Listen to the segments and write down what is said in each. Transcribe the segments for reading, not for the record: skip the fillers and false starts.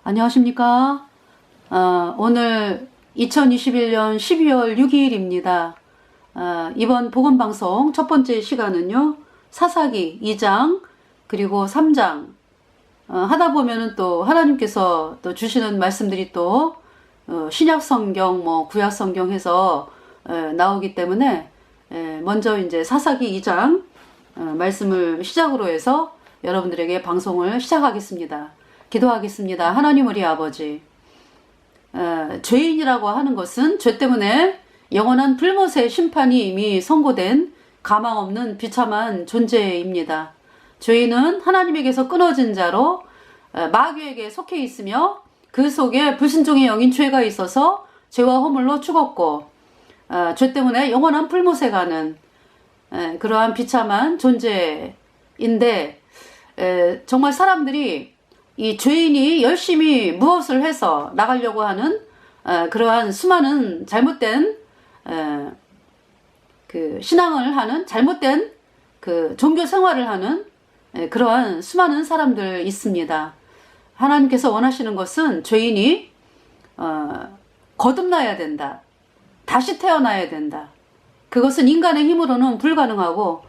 안녕하십니까? 오늘 2021년 12월 6일입니다. 이번 복음방송 첫 번째 시간은요, 사사기 2장, 그리고 3장, 하다 보면은 또 하나님께서 또 주시는 말씀들이 또, 신약 성경, 구약 성경 해서, 나오기 때문에, 먼저 이제 사사기 2장, 말씀을 시작으로 해서 여러분들에게 방송을 시작하겠습니다. 기도하겠습니다. 하나님 우리 아버지, 죄인이라고 하는 것은 죄 때문에 영원한 불못의 심판이 이미 선고된 가망 없는 비참한 존재입니다. 죄인은 하나님에게서 끊어진 자로 마귀에게 속해 있으며 그 속에 불순종의 영인 죄가 있어서 죄와 허물로 죽었고, 죄 때문에 영원한 불못에 가는 그러한 비참한 존재인데, 정말 사람들이 이 죄인이 열심히 무엇을 해서 나가려고 하는 그러한 수많은 잘못된 그 신앙을 하는 잘못된 그 종교 생활을 하는 그러한 수많은 사람들 있습니다. 하나님께서 원하시는 것은 죄인이 거듭나야 된다. 다시 태어나야 된다. 그것은 인간의 힘으로는 불가능하고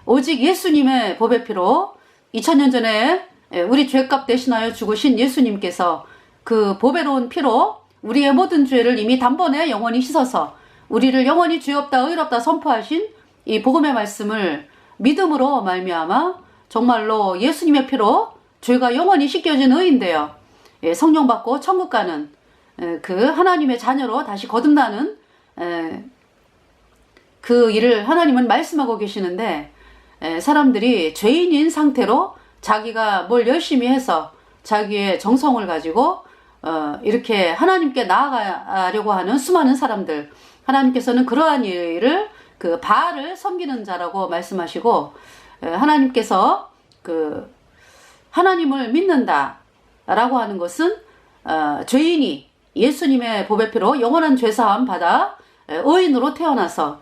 오직 예수님의 보배 피로 2000년 전에 우리 죄값 대신하여 죽으신 예수님께서 그 보배로운 피로 우리의 모든 죄를 이미 단번에 영원히 씻어서 우리를 영원히 죄 없다 의롭다 선포하신 이 복음의 말씀을 믿음으로 말미암아 정말로 예수님의 피로 죄가 영원히 씻겨진 의인되어 성령 받고 천국 가는 그 하나님의 자녀로 다시 거듭나는 그 일을 하나님은 말씀하고 계시는데, 사람들이 죄인인 상태로 자기가 뭘 열심히 해서 자기의 정성을 가지고 이렇게 하나님께 나아가려고 하는 수많은 사람들, 하나님께서는 그러한 일을 그 바알을 섬기는 자라고 말씀하시고, 하나님께서 그 하나님을 믿는다 라고 하는 것은 죄인이 예수님의 보배피로 영원한 죄사함 받아 의인으로 태어나서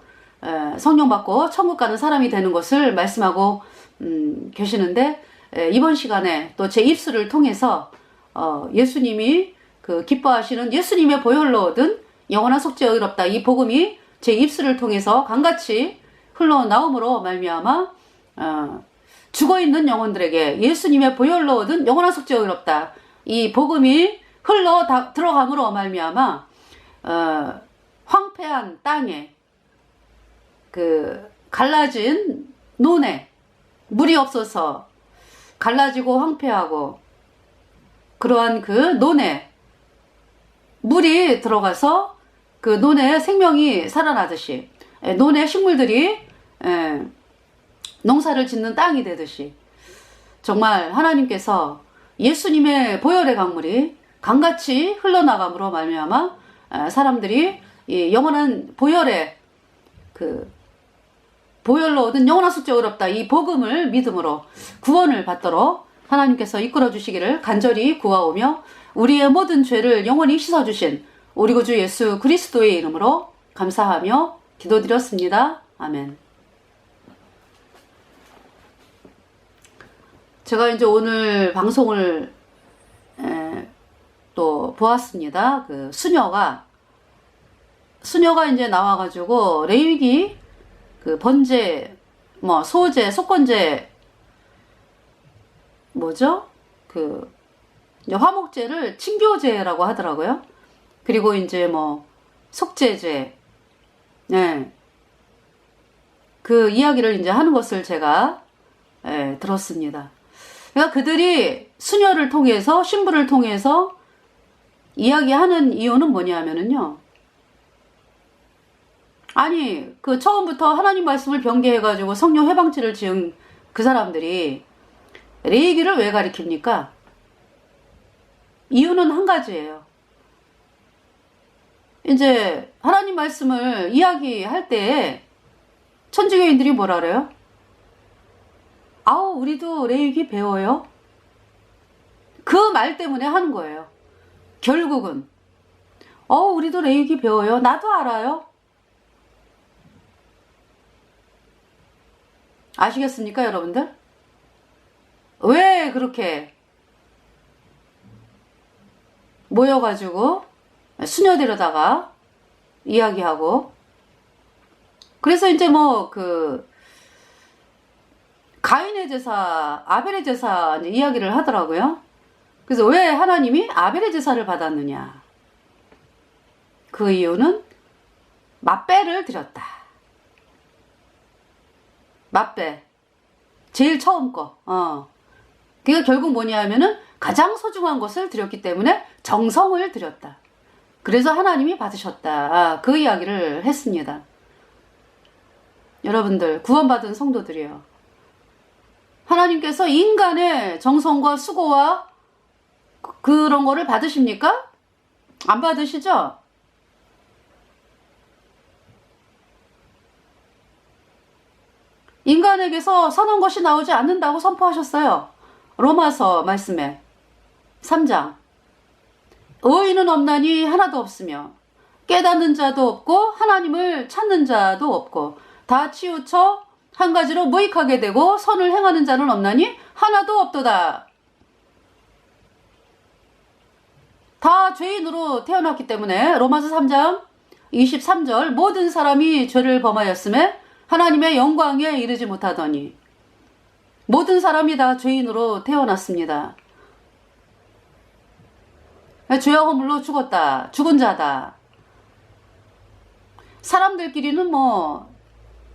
성령 받고 천국 가는 사람이 되는 것을 말씀하고 계시는데, 이번 시간에 또 제 입술을 통해서 예수님이 그 기뻐하시는 예수님의 보혈로 얻은 영원한 속죄 의롭다 이 복음이 제 입술을 통해서 강같이 흘러나옴으로 말미암아 죽어있는 영혼들에게 예수님의 보혈로 얻은 영원한 속죄 의롭다 이 복음이 흘러 들어감으로 말미암아 황폐한 땅에 그 갈라진 논에 물이 없어서 갈라지고 황폐하고 그러한 그 논에 물이 들어가서 그 논에 생명이 살아나듯이 논의 식물들이 농사를 짓는 땅이 되듯이 정말 하나님께서 예수님의 보혈의 강물이 강같이 흘러나감으로 말미암아 사람들이 이 영원한 보혈의 그 보혈로 얻은 영원한 속죄 의롭다 이 복음을 믿음으로 구원을 받도록 하나님께서 이끌어 주시기를 간절히 구하오며, 우리의 모든 죄를 영원히 씻어주신 우리 구주 예수 그리스도의 이름으로 감사하며 기도드렸습니다. 아멘. 제가 이제 오늘 방송을 또 보았습니다. 그 수녀가 이제 나와가지고 레위기 그 번제, 소제, 속건제, 그 이제 화목제를 친교제라고 하더라고요. 그리고 이제 속제제, 그 이야기를 이제 하는 것을 제가 들었습니다. 그러니까 그들이 수녀를 통해서 신부를 통해서 이야기하는 이유는 뭐냐면은요. 아니, 그 처음부터 하나님 말씀을 변개해가지고 성령 회방치를 지은 그 사람들이 레위기를 왜 가리킵니까? 이유는 한 가지예요. 이제 하나님 말씀을 이야기할 때 천주교인들이 뭐라 그래요? 아우, 우리도 레위기 배워요. 그 말 때문에 하는 거예요. 결국은 우리도 레위기 배워요. 나도 알아요. 아시겠습니까, 여러분들? 왜 그렇게 모여가지고 수녀 데려다가 이야기하고, 그래서 이제 뭐 가인의 제사, 아벨의 제사 이제 이야기를 하더라고요. 그래서 왜 하나님이 아벨의 제사를 받았느냐? 그 이유는 맛배를 드렸다. 맛배. 제일 처음 거. 그게 결국 뭐냐 하면은 가장 소중한 것을 드렸기 때문에 정성을 드렸다. 그래서 하나님이 받으셨다. 그 이야기를 했습니다. 여러분들, 구원받은 성도들이요. 하나님께서 인간의 정성과 수고와 그런 거를 받으십니까? 안 받으시죠? 인간에게서 선한 것이 나오지 않는다고 선포하셨어요. 로마서 말씀에 3장. 의인은 없나니 하나도 없으며 깨닫는 자도 없고 하나님을 찾는 자도 없고 다 치우쳐 한 가지로 무익하게 되고 선을 행하는 자는 없나니 하나도 없도다. 다 죄인으로 태어났기 때문에 로마서 3장 23절 모든 사람이 죄를 범하였음에 하나님의 영광에 이르지 못하더니 모든 사람이 다 죄인으로 태어났습니다. 죄와 허물로 죽었다. 죽은 자다. 사람들끼리는 뭐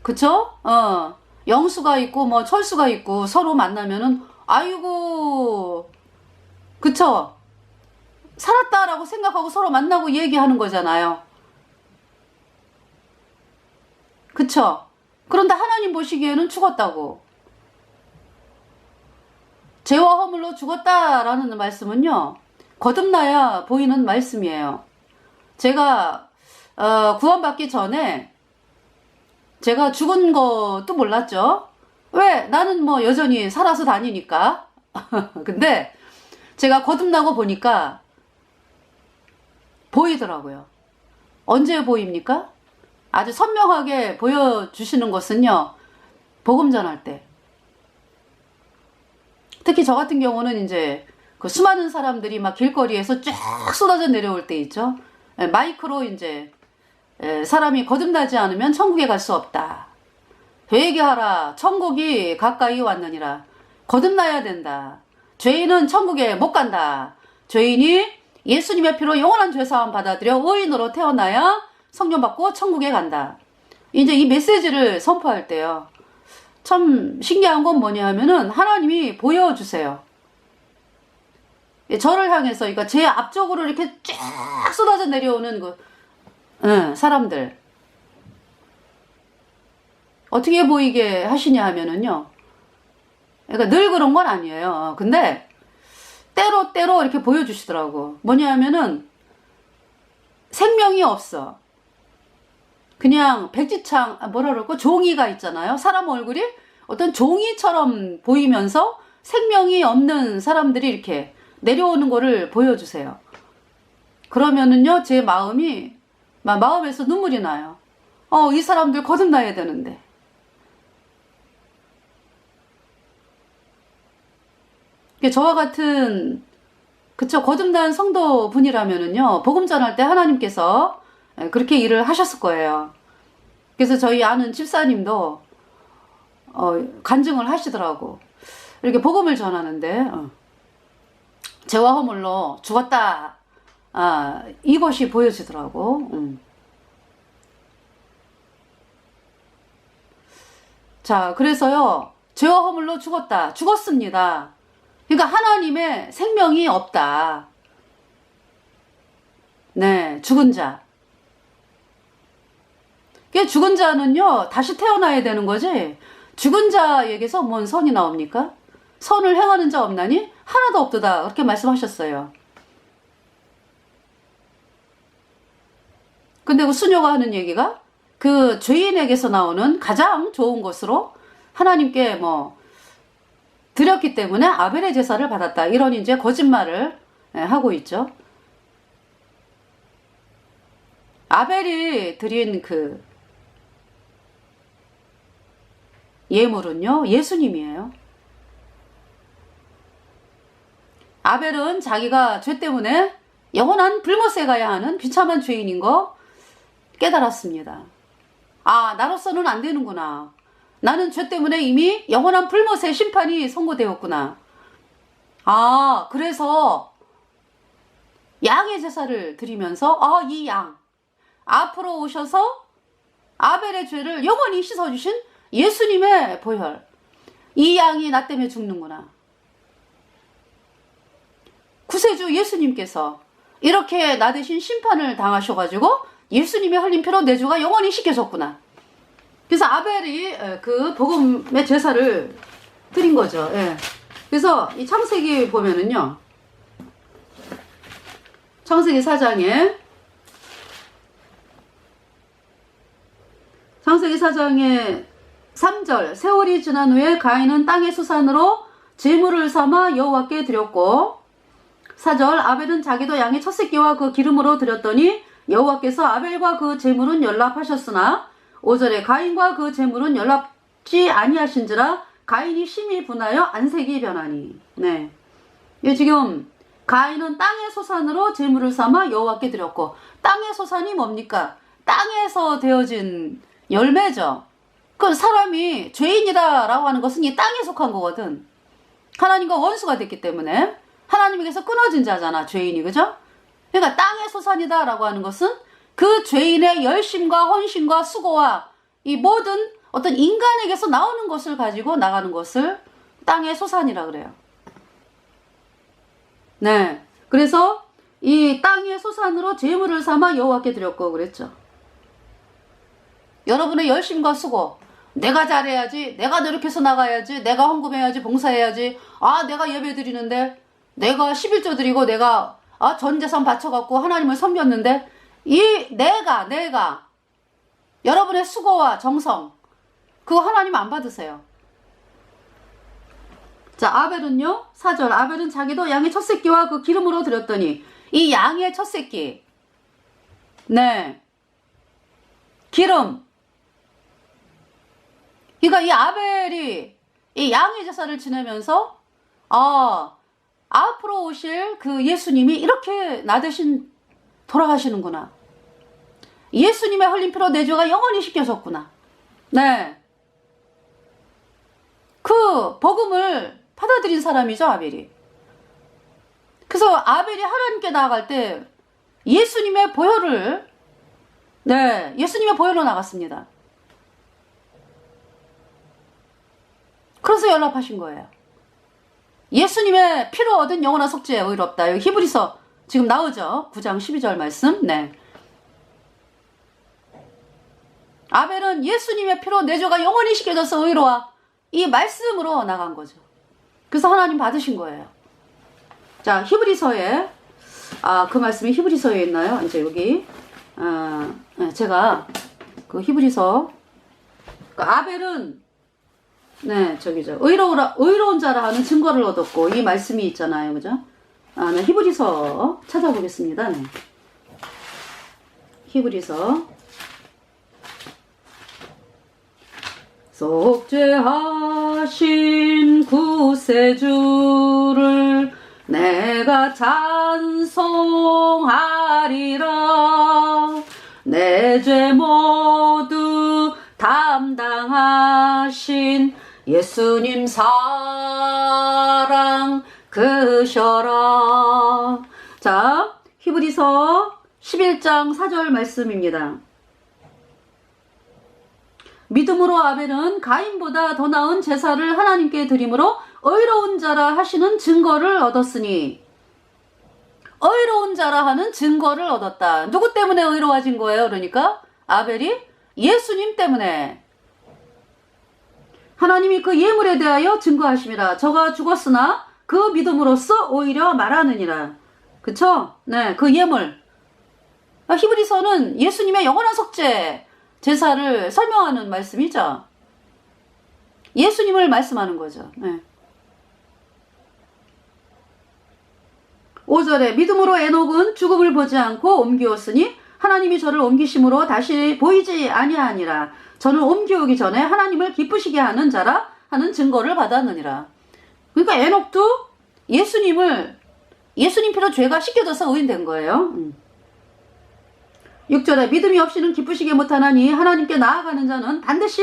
그쵸? 영수가 있고 뭐 철수가 있고 서로 만나면은 아이고 그쵸? 살았다라고 생각하고 서로 만나고 얘기하는 거잖아요. 그쵸? 그런데 하나님 보시기에는 죽었다고. 죄와 허물로 죽었다라는 말씀은요. 거듭나야 보이는 말씀이에요. 제가 구원받기 전에 제가 죽은 것도 몰랐죠. 왜? 나는 뭐 여전히 살아서 다니니까. 근데 제가 거듭나고 보니까 보이더라고요. 언제 보입니까? 아주 선명하게 보여주시는 것은요. 복음 전할 때. 특히 저 같은 경우는 이제 그 수많은 사람들이 막 길거리에서 쫙 쏟아져 내려올 때 있죠. 마이크로 이제 사람이 거듭나지 않으면 천국에 갈 수 없다. 회개하라. 천국이 가까이 왔느니라. 거듭나야 된다. 죄인은 천국에 못 간다. 죄인이 예수님의 피로 영원한 죄사함 받아들여 의인으로 태어나야 성령 받고 천국에 간다. 이제 이 메시지를 선포할 때요. 참 신기한 건 뭐냐 하면은 하나님이 보여주세요. 저를 향해서, 그러니까 제 앞쪽으로 이렇게 쫙 쏟아져 내려오는 사람들. 어떻게 보이게 하시냐 하면은요. 그러니까 늘 그런 건 아니에요. 근데 때로 이렇게 보여주시더라고. 뭐냐 하면은 생명이 없어. 그냥 백지창, 뭐라 그럴까? 종이가 있잖아요. 사람 얼굴이 어떤 종이처럼 보이면서 생명이 없는 사람들이 이렇게 내려오는 거를 보여주세요. 그러면은요, 제 마음에서 눈물이 나요. 이 사람들 거듭나야 되는데. 저와 같은, 그쵸, 거듭난 성도분이라면은요, 복음 전할 때 하나님께서 그렇게 일을 하셨을 거예요. 그래서 저희 아는 집사님도, 간증을 하시더라고. 이렇게 복음을 전하는데, 죄와 허물로 죽었다. 이것이 보여지더라고. 자, 그래서요, 죄와 허물로 죽었습니다. 그러니까 하나님의 생명이 없다. 네, 죽은 자. 죽은 자는요, 다시 태어나야 되는 거지. 죽은 자에게서 뭔 선이 나옵니까? 선을 행하는 자 없나니? 하나도 없도다. 그렇게 말씀하셨어요. 근데 그 수녀가 하는 얘기가 그 죄인에게서 나오는 가장 좋은 것으로 하나님께 드렸기 때문에 아벨의 제사를 받았다. 이런 이제 거짓말을 하고 있죠. 아벨이 드린 그 예물은요, 예수님이에요. 아벨은 자기가 죄 때문에 영원한 불못에 가야 하는 비참한 죄인인 거 깨달았습니다. 아, 나로서는 안 되는구나. 나는 죄 때문에 이미 영원한 불못의 심판이 선고되었구나. 아, 그래서 양의 제사를 드리면서 이 양 앞으로 오셔서 아벨의 죄를 영원히 씻어주신 예수님의 보혈, 이 양이 나 때문에 죽는구나. 구세주 예수님께서 이렇게 나 대신 심판을 당하셔가지고 예수님의 흘린 피로 내 죄가 영원히 씻겨졌구나. 그래서 아벨이 그 복음의 제사를 드린 거죠. 예. 그래서 이 창세기 보면은요, 창세기 4장에 창세기 4장의 3절, 세월이 지난 후에 가인은 땅의 수산으로 제물을 삼아 여호와께 드렸고, 4절, 아벨은 자기도 양의 첫 새끼와 그 기름으로 드렸더니 여호와께서 아벨과 그 제물은 연락하셨으나 5절에 가인과 그 제물은 연락지 아니하신지라 가인이 심히 분하여 안색이 변하니. 네, 지금 가인은 땅의 소산으로 제물을 삼아 여호와께 드렸고, 땅의 소산이 뭡니까? 땅에서 되어진 열매죠. 그 사람이 죄인이다라고 하는 것은 이 땅에 속한 거거든. 하나님과 원수가 됐기 때문에 하나님에게서 끊어진 자잖아, 죄인이. 그죠? 그러니까 땅의 소산이다라고 하는 것은 그 죄인의 열심과 헌신과 수고와 이 모든 어떤 인간에게서 나오는 것을 가지고 나가는 것을 땅의 소산이라 그래요. 네, 그래서 이 땅의 소산으로 제물을 삼아 여호와께 드렸고 그랬죠. 여러분의 열심과 수고, 내가 잘해야지, 내가 노력해서 나가야지, 내가 헌금해야지, 봉사해야지, 내가 예배 드리는데, 내가 11조 드리고, 내가 전 재산 바쳐갖고 하나님을 섬겼는데, 내가 여러분의 수고와 정성, 그거 하나님 안 받으세요. 자, 아벨은요, 4절, 아벨은 자기도 양의 첫 새끼와 그 기름으로 드렸더니, 이 양의 첫 새끼, 네, 기름. 그러니까 이 아벨이 이 양의 제사를 지내면서 앞으로 오실 그 예수님이 이렇게 나 대신 돌아가시는구나. 예수님의 흘린 피로 내 죄가 영원히 씻겨졌구나. 네, 그 복음을 받아들인 사람이죠, 아벨이. 그래서 아벨이 하나님께 나아갈 때 예수님의 보혈로 나갔습니다. 그래서 연락하신 거예요. 예수님의 피로 얻은 영원한 속죄에 의롭다. 여기 히브리서 지금 나오죠? 9장 12절 말씀. 네. 아벨은 예수님의 피로 내 죄가 영원히 씻겨져서 의로워. 이 말씀으로 나간 거죠. 그래서 하나님 받으신 거예요. 자, 히브리서에 그 말씀이 히브리서에 있나요? 이제 여기 제가 그 히브리서 아벨은 의로운 자라 하는 증거를 얻었고, 이 말씀이 있잖아요. 그죠? 네, 히브리서 찾아보겠습니다. 네. 히브리서. 속죄하신 구세주를 내가 찬송하리라. 내 죄 모두 담당하신 예수님 사랑 크셔라. 자, 히브리서 11장 4절 말씀입니다. 믿음으로 아벨은 가인보다 더 나은 제사를 하나님께 드림으로 의로운 자라 하시는 증거를 얻었으니. 의로운 자라 하는 증거를 얻었다. 누구 때문에 의로워진 거예요? 그러니까 아벨이 예수님 때문에. 하나님이 그 예물에 대하여 증거하심이라. 저가 죽었으나 그 믿음으로써 오히려 말하느니라. 그쵸? 네, 그 예물. 히브리서는 예수님의 영원한 속죄 제사를 설명하는 말씀이죠. 예수님을 말씀하는 거죠. 네. 5절에 믿음으로 에녹은 죽음을 보지 않고 옮기었으니 하나님이 저를 옮기심으로 다시 보이지 아니하니라. 저는 옮기오기 전에 하나님을 기쁘시게 하는 자라 하는 증거를 받았느니라. 그러니까 에녹도 예수님을 예수님 피로 죄가 씻겨져서 의인된 거예요. 6절에 믿음이 없이는 기쁘시게 못하나니 하나님께 나아가는 자는 반드시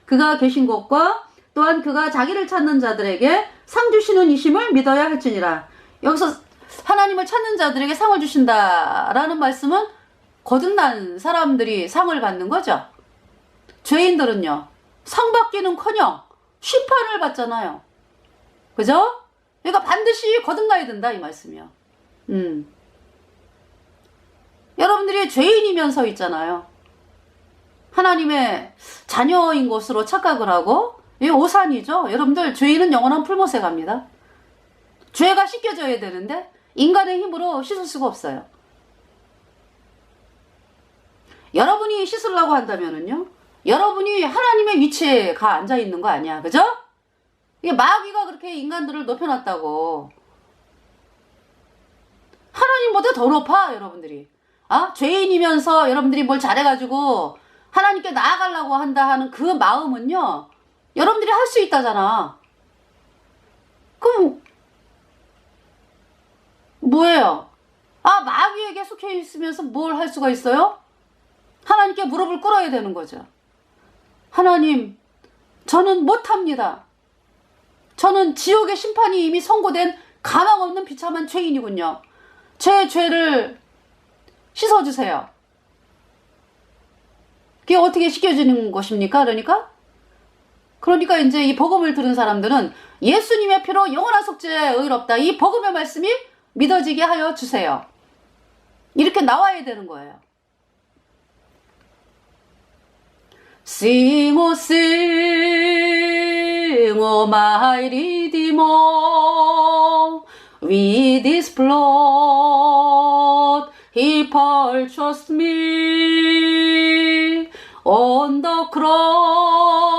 그가 계신 곳과 또한 그가 자기를 찾는 자들에게 상 주시는 이심을 믿어야 할지니라. 여기서 하나님을 찾는 자들에게 상을 주신다라는 말씀은 거듭난 사람들이 상을 받는 거죠. 죄인들은요, 상 받기는커녕 심판을 받잖아요. 그죠? 그러니까 반드시 거듭나야 된다 이 말씀이요. 여러분들이 죄인이면서 있잖아요. 하나님의 자녀인 것으로 착각을 하고, 이 오산이죠. 여러분들, 죄인은 영원한 풀못에 갑니다. 죄가 씻겨져야 되는데 인간의 힘으로 씻을 수가 없어요. 여러분이 씻으려고 한다면은요, 여러분이 하나님의 위치에 가 앉아 있는 거 아니야. 그죠? 이게 마귀가 그렇게 인간들을 높여놨다고. 하나님보다 더 높아, 여러분들이. 죄인이면서 여러분들이 뭘 잘해가지고 하나님께 나아가려고 한다 하는 그 마음은요, 여러분들이 할 수 있다잖아. 그럼 뭐예요? 마귀에게 속해 있으면서 뭘 할 수가 있어요? 하나님께 무릎을 꿇어야 되는 거죠. 하나님, 저는 못합니다. 저는 지옥의 심판이 이미 선고된 가망 없는 비참한 죄인이군요. 제 죄를 씻어주세요. 그게 어떻게 씻겨지는 것입니까? 그러니까 이제 이 복음을 들은 사람들은 예수님의 피로 영원한 속죄에 의롭다. 이 복음의 말씀이 믿어지게 하여 주세요. 이렇게 나와야 되는 거예요. Sing, oh sing, oh my Redeemer, with His blood He purchased me. On the cross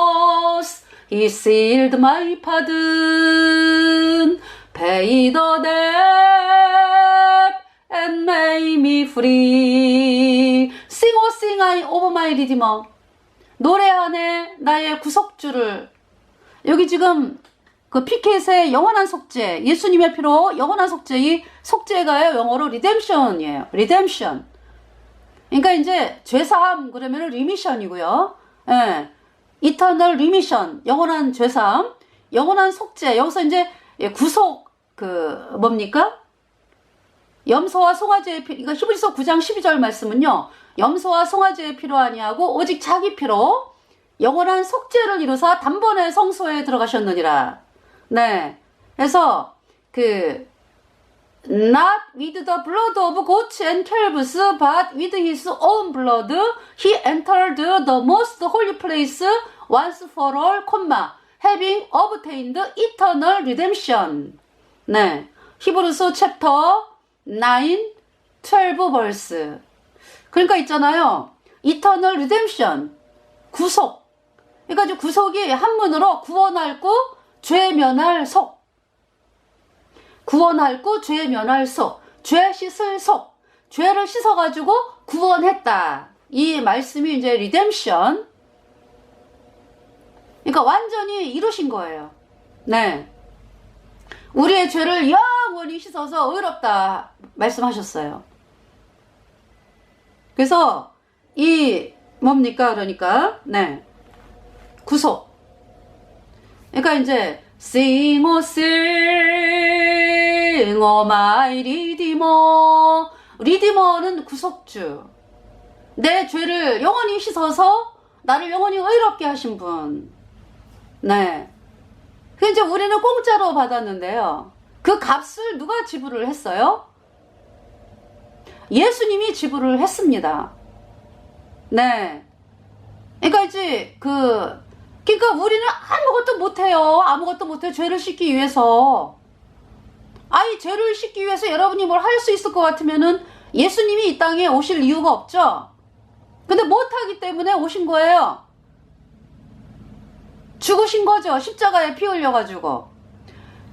He sealed my pardon, paid the debt and made me free. Sing, oh sing, I over my Redeemer. 노래하네 나의 구속주를. 여기 지금 그 피켓의 영원한 속죄, 예수님의 피로 영원한 속죄, 이 속죄가요 영어로 리뎀션이에요. 리뎀션. 그러니까 이제 죄사함 그러면은 리미션이고요. 예. 이터널 리미션, 영원한 죄사함, 영원한 속죄. 여기서 이제 구속 뭡니까? 염소와 송아지의 피, 이거 히브리서 9장 12절 말씀은요, 염소와 송아지의 피로 아니하고 오직 자기 피로 영원한 속죄를 이루사 단번에 성소에 들어가셨느니라. 네. 그래서 not with the blood of goats and calves, but with his own blood, he entered the most holy place once for all, having obtained eternal redemption. 네. 히브리서 챕터 9, 12 verse. 그러니까 있잖아요. eternal redemption. 구속. 그러니까 구속이 한문으로 구원할고 죄 면할 속. 구원할고 죄 면할 속. 죄 씻을 속. 죄를 씻어가지고 구원했다. 이 말씀이 이제 redemption. 그러니까 완전히 이루신 거예요. 네. 우리의 죄를 영원히 씻어서 의롭다 말씀하셨어요. 그래서 이 뭡니까? 네. 구속. 그러니까 이제 Sing, oh sing, oh my Redeemer. 리디머는 구속주. 내 죄를 영원히 씻어서 나를 영원히 의롭게 하신 분. 네. 그 이제 우리는 공짜로 받았는데요. 그 값을 누가 지불을 했어요? 예수님이 지불을 했습니다. 네. 그러니까 이제 그러니까 우리는 아무것도 못해요. 죄를 씻기 위해서. 이 죄를 씻기 위해서 여러분이 뭘 할 수 있을 것 같으면은 예수님이 이 땅에 오실 이유가 없죠. 근데 못하기 때문에 오신 거예요. 죽으신 거죠. 십자가에 피 흘려가지고.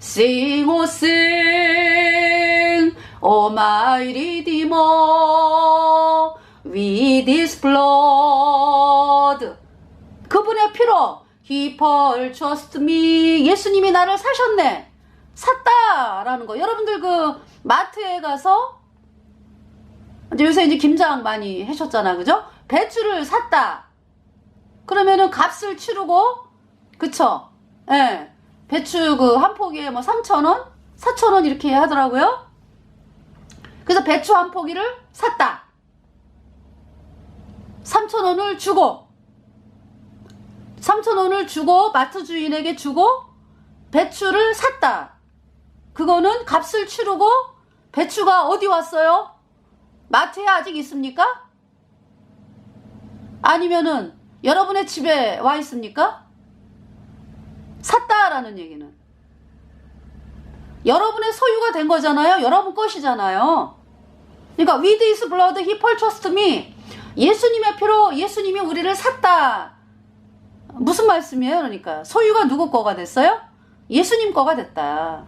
Sing, oh sing, oh my Redeemer, with His blood. 그분의 피로 He purchased me. 예수님이 나를 사셨네. 샀다라는 거. 여러분들 그 마트에 가서 이제 요새 이제 김장 많이 하셨잖아, 그죠? 배추를 샀다. 그러면은 값을 치르고, 그쵸? 예. 배추 그 한 포기에 뭐 3,000원? 4,000원 이렇게 하더라고요. 그래서 배추 한 포기를 샀다. 3,000원을 주고, 3,000원을 주고, 마트 주인에게 주고, 배추를 샀다. 그거는 값을 치르고, 배추가 어디 왔어요? 마트에 아직 있습니까? 아니면은 여러분의 집에 와 있습니까? 샀다라는 얘기는 여러분의 소유가 된 거잖아요. 여러분 것이잖아요. 그러니까 with his blood he purchased me. 예수님의 피로 예수님이 우리를 샀다. 무슨 말씀이에요? 그러니까 소유가 누구 거가 됐어요? 예수님 거가 됐다.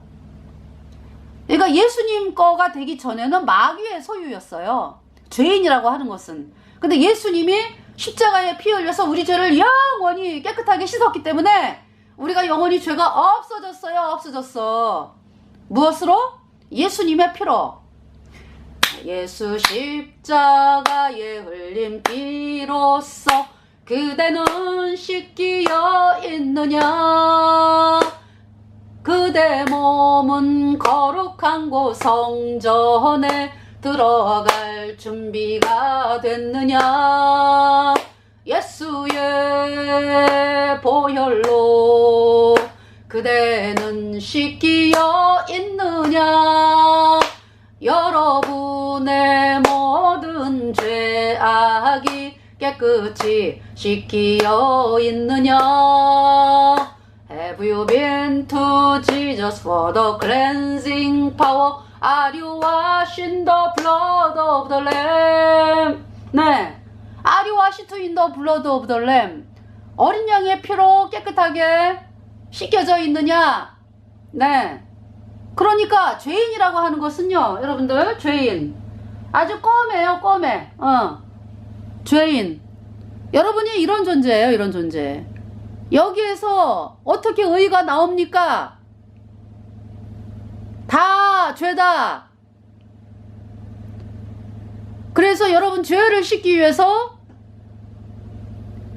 그러니까 예수님 거가 되기 전에는 마귀의 소유였어요. 죄인이라고 하는 것은. 근데 예수님이 십자가에 피 흘려서 우리 죄를 영원히 깨끗하게 씻었기 때문에 우리가 영원히 죄가 없어졌어요. 없어졌어. 무엇으로? 예수님의 피로. 예수 십자가에 흘린 피로써 그대는 씻기어 있느냐. 그대 몸은 거룩한 곳 성전에 들어갈 준비가 됐느냐. 예수의 보혈로 그대는 씻기어 있느냐. 여러분의 모든 죄악이 깨끗이 씻기어 있느냐. Have you been to Jesus for the cleansing power? Are you washed in the blood of the Lamb? 네, Are you washed in the blood of the Lamb? 어린 양의 피로 깨끗하게 씻겨져 있느냐? 네, 그러니까 죄인이라고 하는 것은요, 여러분들, 죄인 아주 껌해요. 껌해. 죄인. 여러분이 이런 존재예요. 이런 존재. 여기에서 어떻게 의가 나옵니까? 다 죄다. 그래서 여러분 죄를 씻기 위해서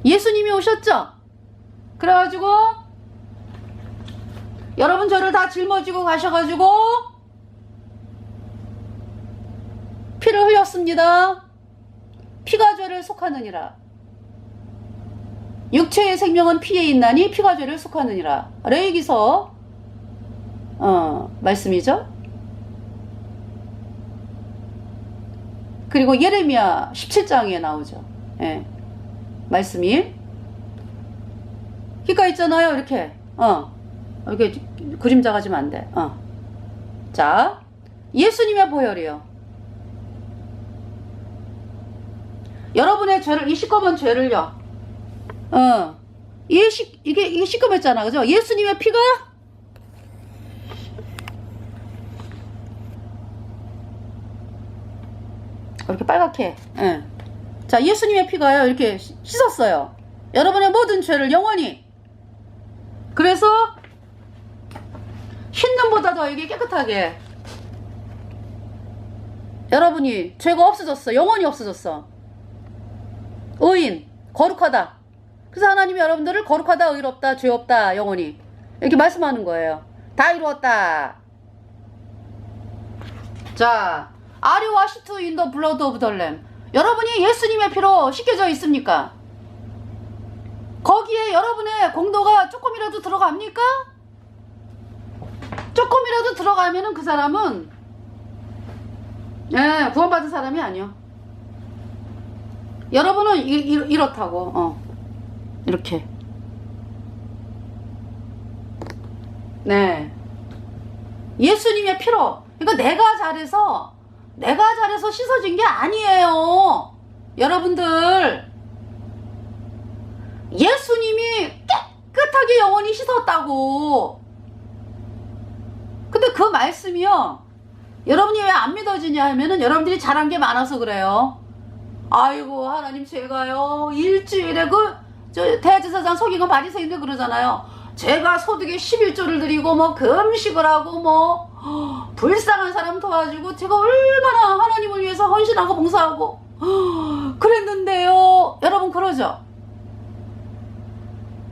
예수님이 오셨죠? 그래가지고 여러분 죄를 다 짊어지고 가셔가지고 피를 흘렸습니다. 피가 죄를 속하느니라. 육체의 생명은 피에 있나니 피가 죄를 속하느니라. 레위기서 말씀이죠. 그리고 예레미야 17장에 나오죠. 예, 말씀이. 그러니까 있잖아요. 이렇게 이렇게 그림자 가지면 안 돼. 자, 예수님의 보혈이요. 여러분의 죄를, 이 시꺼먼 죄를요. 이게 시꺼맸잖아. 그죠? 예수님의 피가 이렇게 빨갛게. 예. 자, 예수님의 피가요. 이렇게 씻었어요. 여러분의 모든 죄를 영원히. 그래서 흰눈보다 더 이게 깨끗하게. 여러분이 죄가 없어졌어. 영원히 없어졌어. 의인, 거룩하다. 그래서 하나님이 여러분들을 거룩하다, 의롭다, 죄 없다, 영원히 이렇게 말씀하는 거예요. 다 이루었다. 자, Are you washed in the blood of the Lamb? 여러분이 예수님의 피로 씻겨져 있습니까? 거기에 여러분의 공도가 조금이라도 들어갑니까? 조금이라도 들어가면은 그 사람은 구원받은 사람이 아니요. 여러분은 이렇다고. 이렇게. 네. 예수님의 피로. 그러니까 내가 잘해서 씻어진 게 아니에요. 여러분들. 예수님이 깨끗하게 영원히 씻었다고. 근데 그 말씀이요. 여러분이 왜 안 믿어지냐 하면은 여러분들이 잘한 게 많아서 그래요. 아이고, 하나님 제가요, 일주일에 대제사장 속이고 바리새인들 그러잖아요. 제가 소득의 11조를 드리고 뭐 금식을 하고 뭐 불쌍한 사람 도와주고 제가 얼마나 하나님을 위해서 헌신하고 봉사하고 그랬는데요. 여러분 그러죠?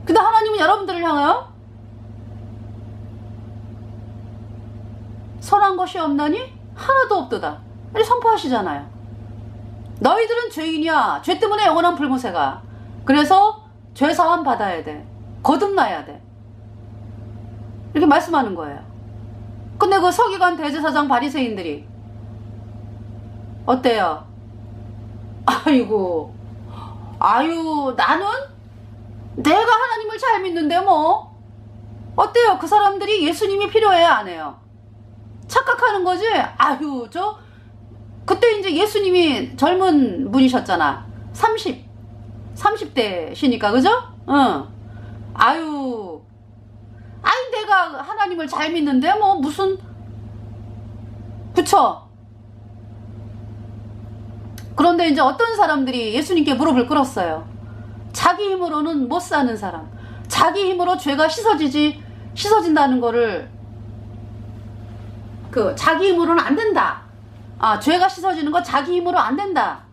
근데 하나님은 여러분들을 향하여 선한 것이 없나니 하나도 없도다 이렇게 선포하시잖아요. 너희들은 죄인이야. 죄 때문에 영원한 불못에가. 그래서 죄사함 받아야 돼. 거듭나야 돼. 이렇게 말씀하는 거예요. 근데 그 서기관 대제사장 바리새인들이 어때요? 아이고 아유 나는 내가 하나님을 잘 믿는데 뭐 어때요? 그 사람들이 예수님이 필요해요 안 해요? 착각하는 거지? 아유 그때 이제 예수님이 젊은 분이셨잖아. 30대시니까 그죠? 응. 아유 내가 하나님을 잘 믿는데 뭐 무슨 그쵸? 그런데 이제 어떤 사람들이 예수님께 무릎을 꿇었어요. 자기 힘으로는 못 사는 사람, 자기 힘으로 죄가 씻어진다는 거를 자기 힘으로는 안 된다. 죄가 씻어지는 거 자기 힘으로 안 된다.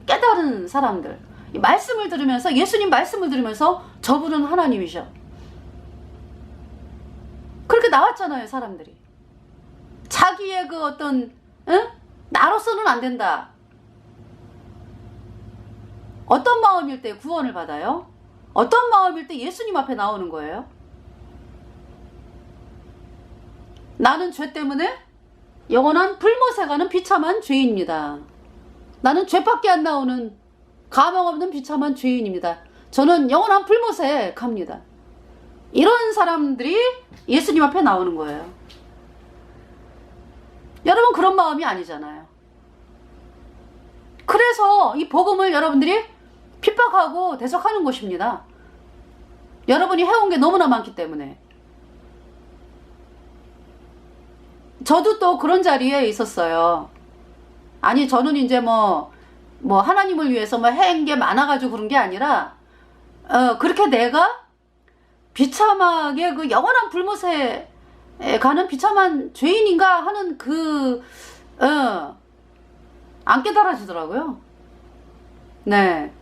깨달은 사람들. 이 말씀을 들으면서 예수님 말씀을 들으면서 저분은 하나님이셔. 그렇게 나왔잖아요, 사람들이. 자기의 그 어떤 나로서는 안 된다. 어떤 마음일 때 구원을 받아요? 어떤 마음일 때 예수님 앞에 나오는 거예요? 나는 죄 때문에 영원한 불못에 가는 비참한 죄인입니다. 나는 죄밖에 안 나오는 가망 없는 비참한 죄인입니다. 저는 영원한 불못에 갑니다. 이런 사람들이 예수님 앞에 나오는 거예요. 여러분 그런 마음이 아니잖아요. 그래서 이 복음을 여러분들이 핍박하고 대적하는 것입니다. 여러분이 해온 게 너무나 많기 때문에. 저도 또 그런 자리에 있었어요. 아니 저는 이제 뭐 하나님을 위해서 뭐 해온 게 많아가지고 그런 게 아니라 그렇게 내가 비참하게 그 영원한 불못에 가는 비참한 죄인인가 하는 안 깨달아지더라고요. 네.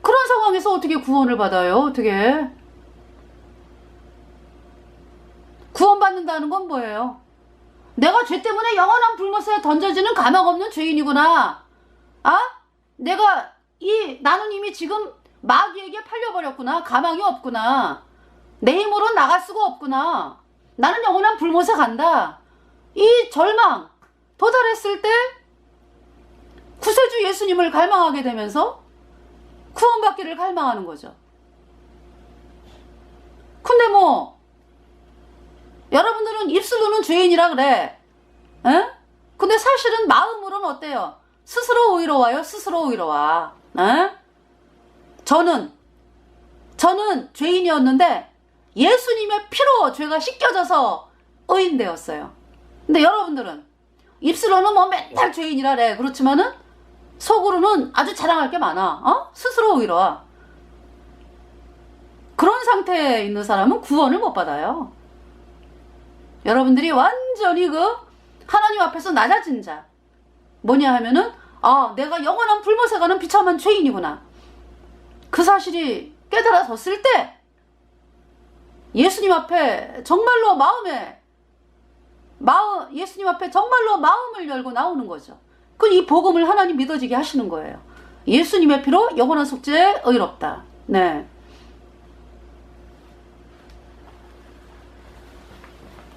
그런 상황에서 어떻게 구원을 받아요? 어떻게? 구원받는다는 건 뭐예요? 내가 죄 때문에 영원한 불못에 던져지는 가망 없는 죄인이구나. 나는 이미 지금 마귀에게 팔려버렸구나. 가망이 없구나. 내 힘으로 나갈 수가 없구나. 나는 영원한 불못에 간다. 이 절망 도달했을 때 구세주 예수님을 갈망하게 되면서 구원받기를 갈망하는 거죠. 근데 여러분들은 입술로는 죄인이라 그래. 에? 근데 사실은 마음으로는 어때요? 스스로 의로워요. 스스로 의로워. 에? 저는 죄인이었는데 예수님의 피로 죄가 씻겨져서 의인 되었어요. 근데 여러분들은 입술로는 맨날 죄인이라 그래. 그렇지만은 속으로는 아주 자랑할 게 많아. 스스로 의로워. 그런 상태에 있는 사람은 구원을 못 받아요. 여러분들이 완전히 하나님 앞에서 낮아진 자. 뭐냐 하면은 내가 영원한 불못에 가는 비참한 죄인이구나. 그 사실이 깨달아졌을 때 예수님 앞에 정말로 예수님 앞에 정말로 마음을 열고 나오는 거죠. 이 복음을 하나님 믿어지게 하시는 거예요. 예수님의 피로 영원한 속죄에 의롭다. 네.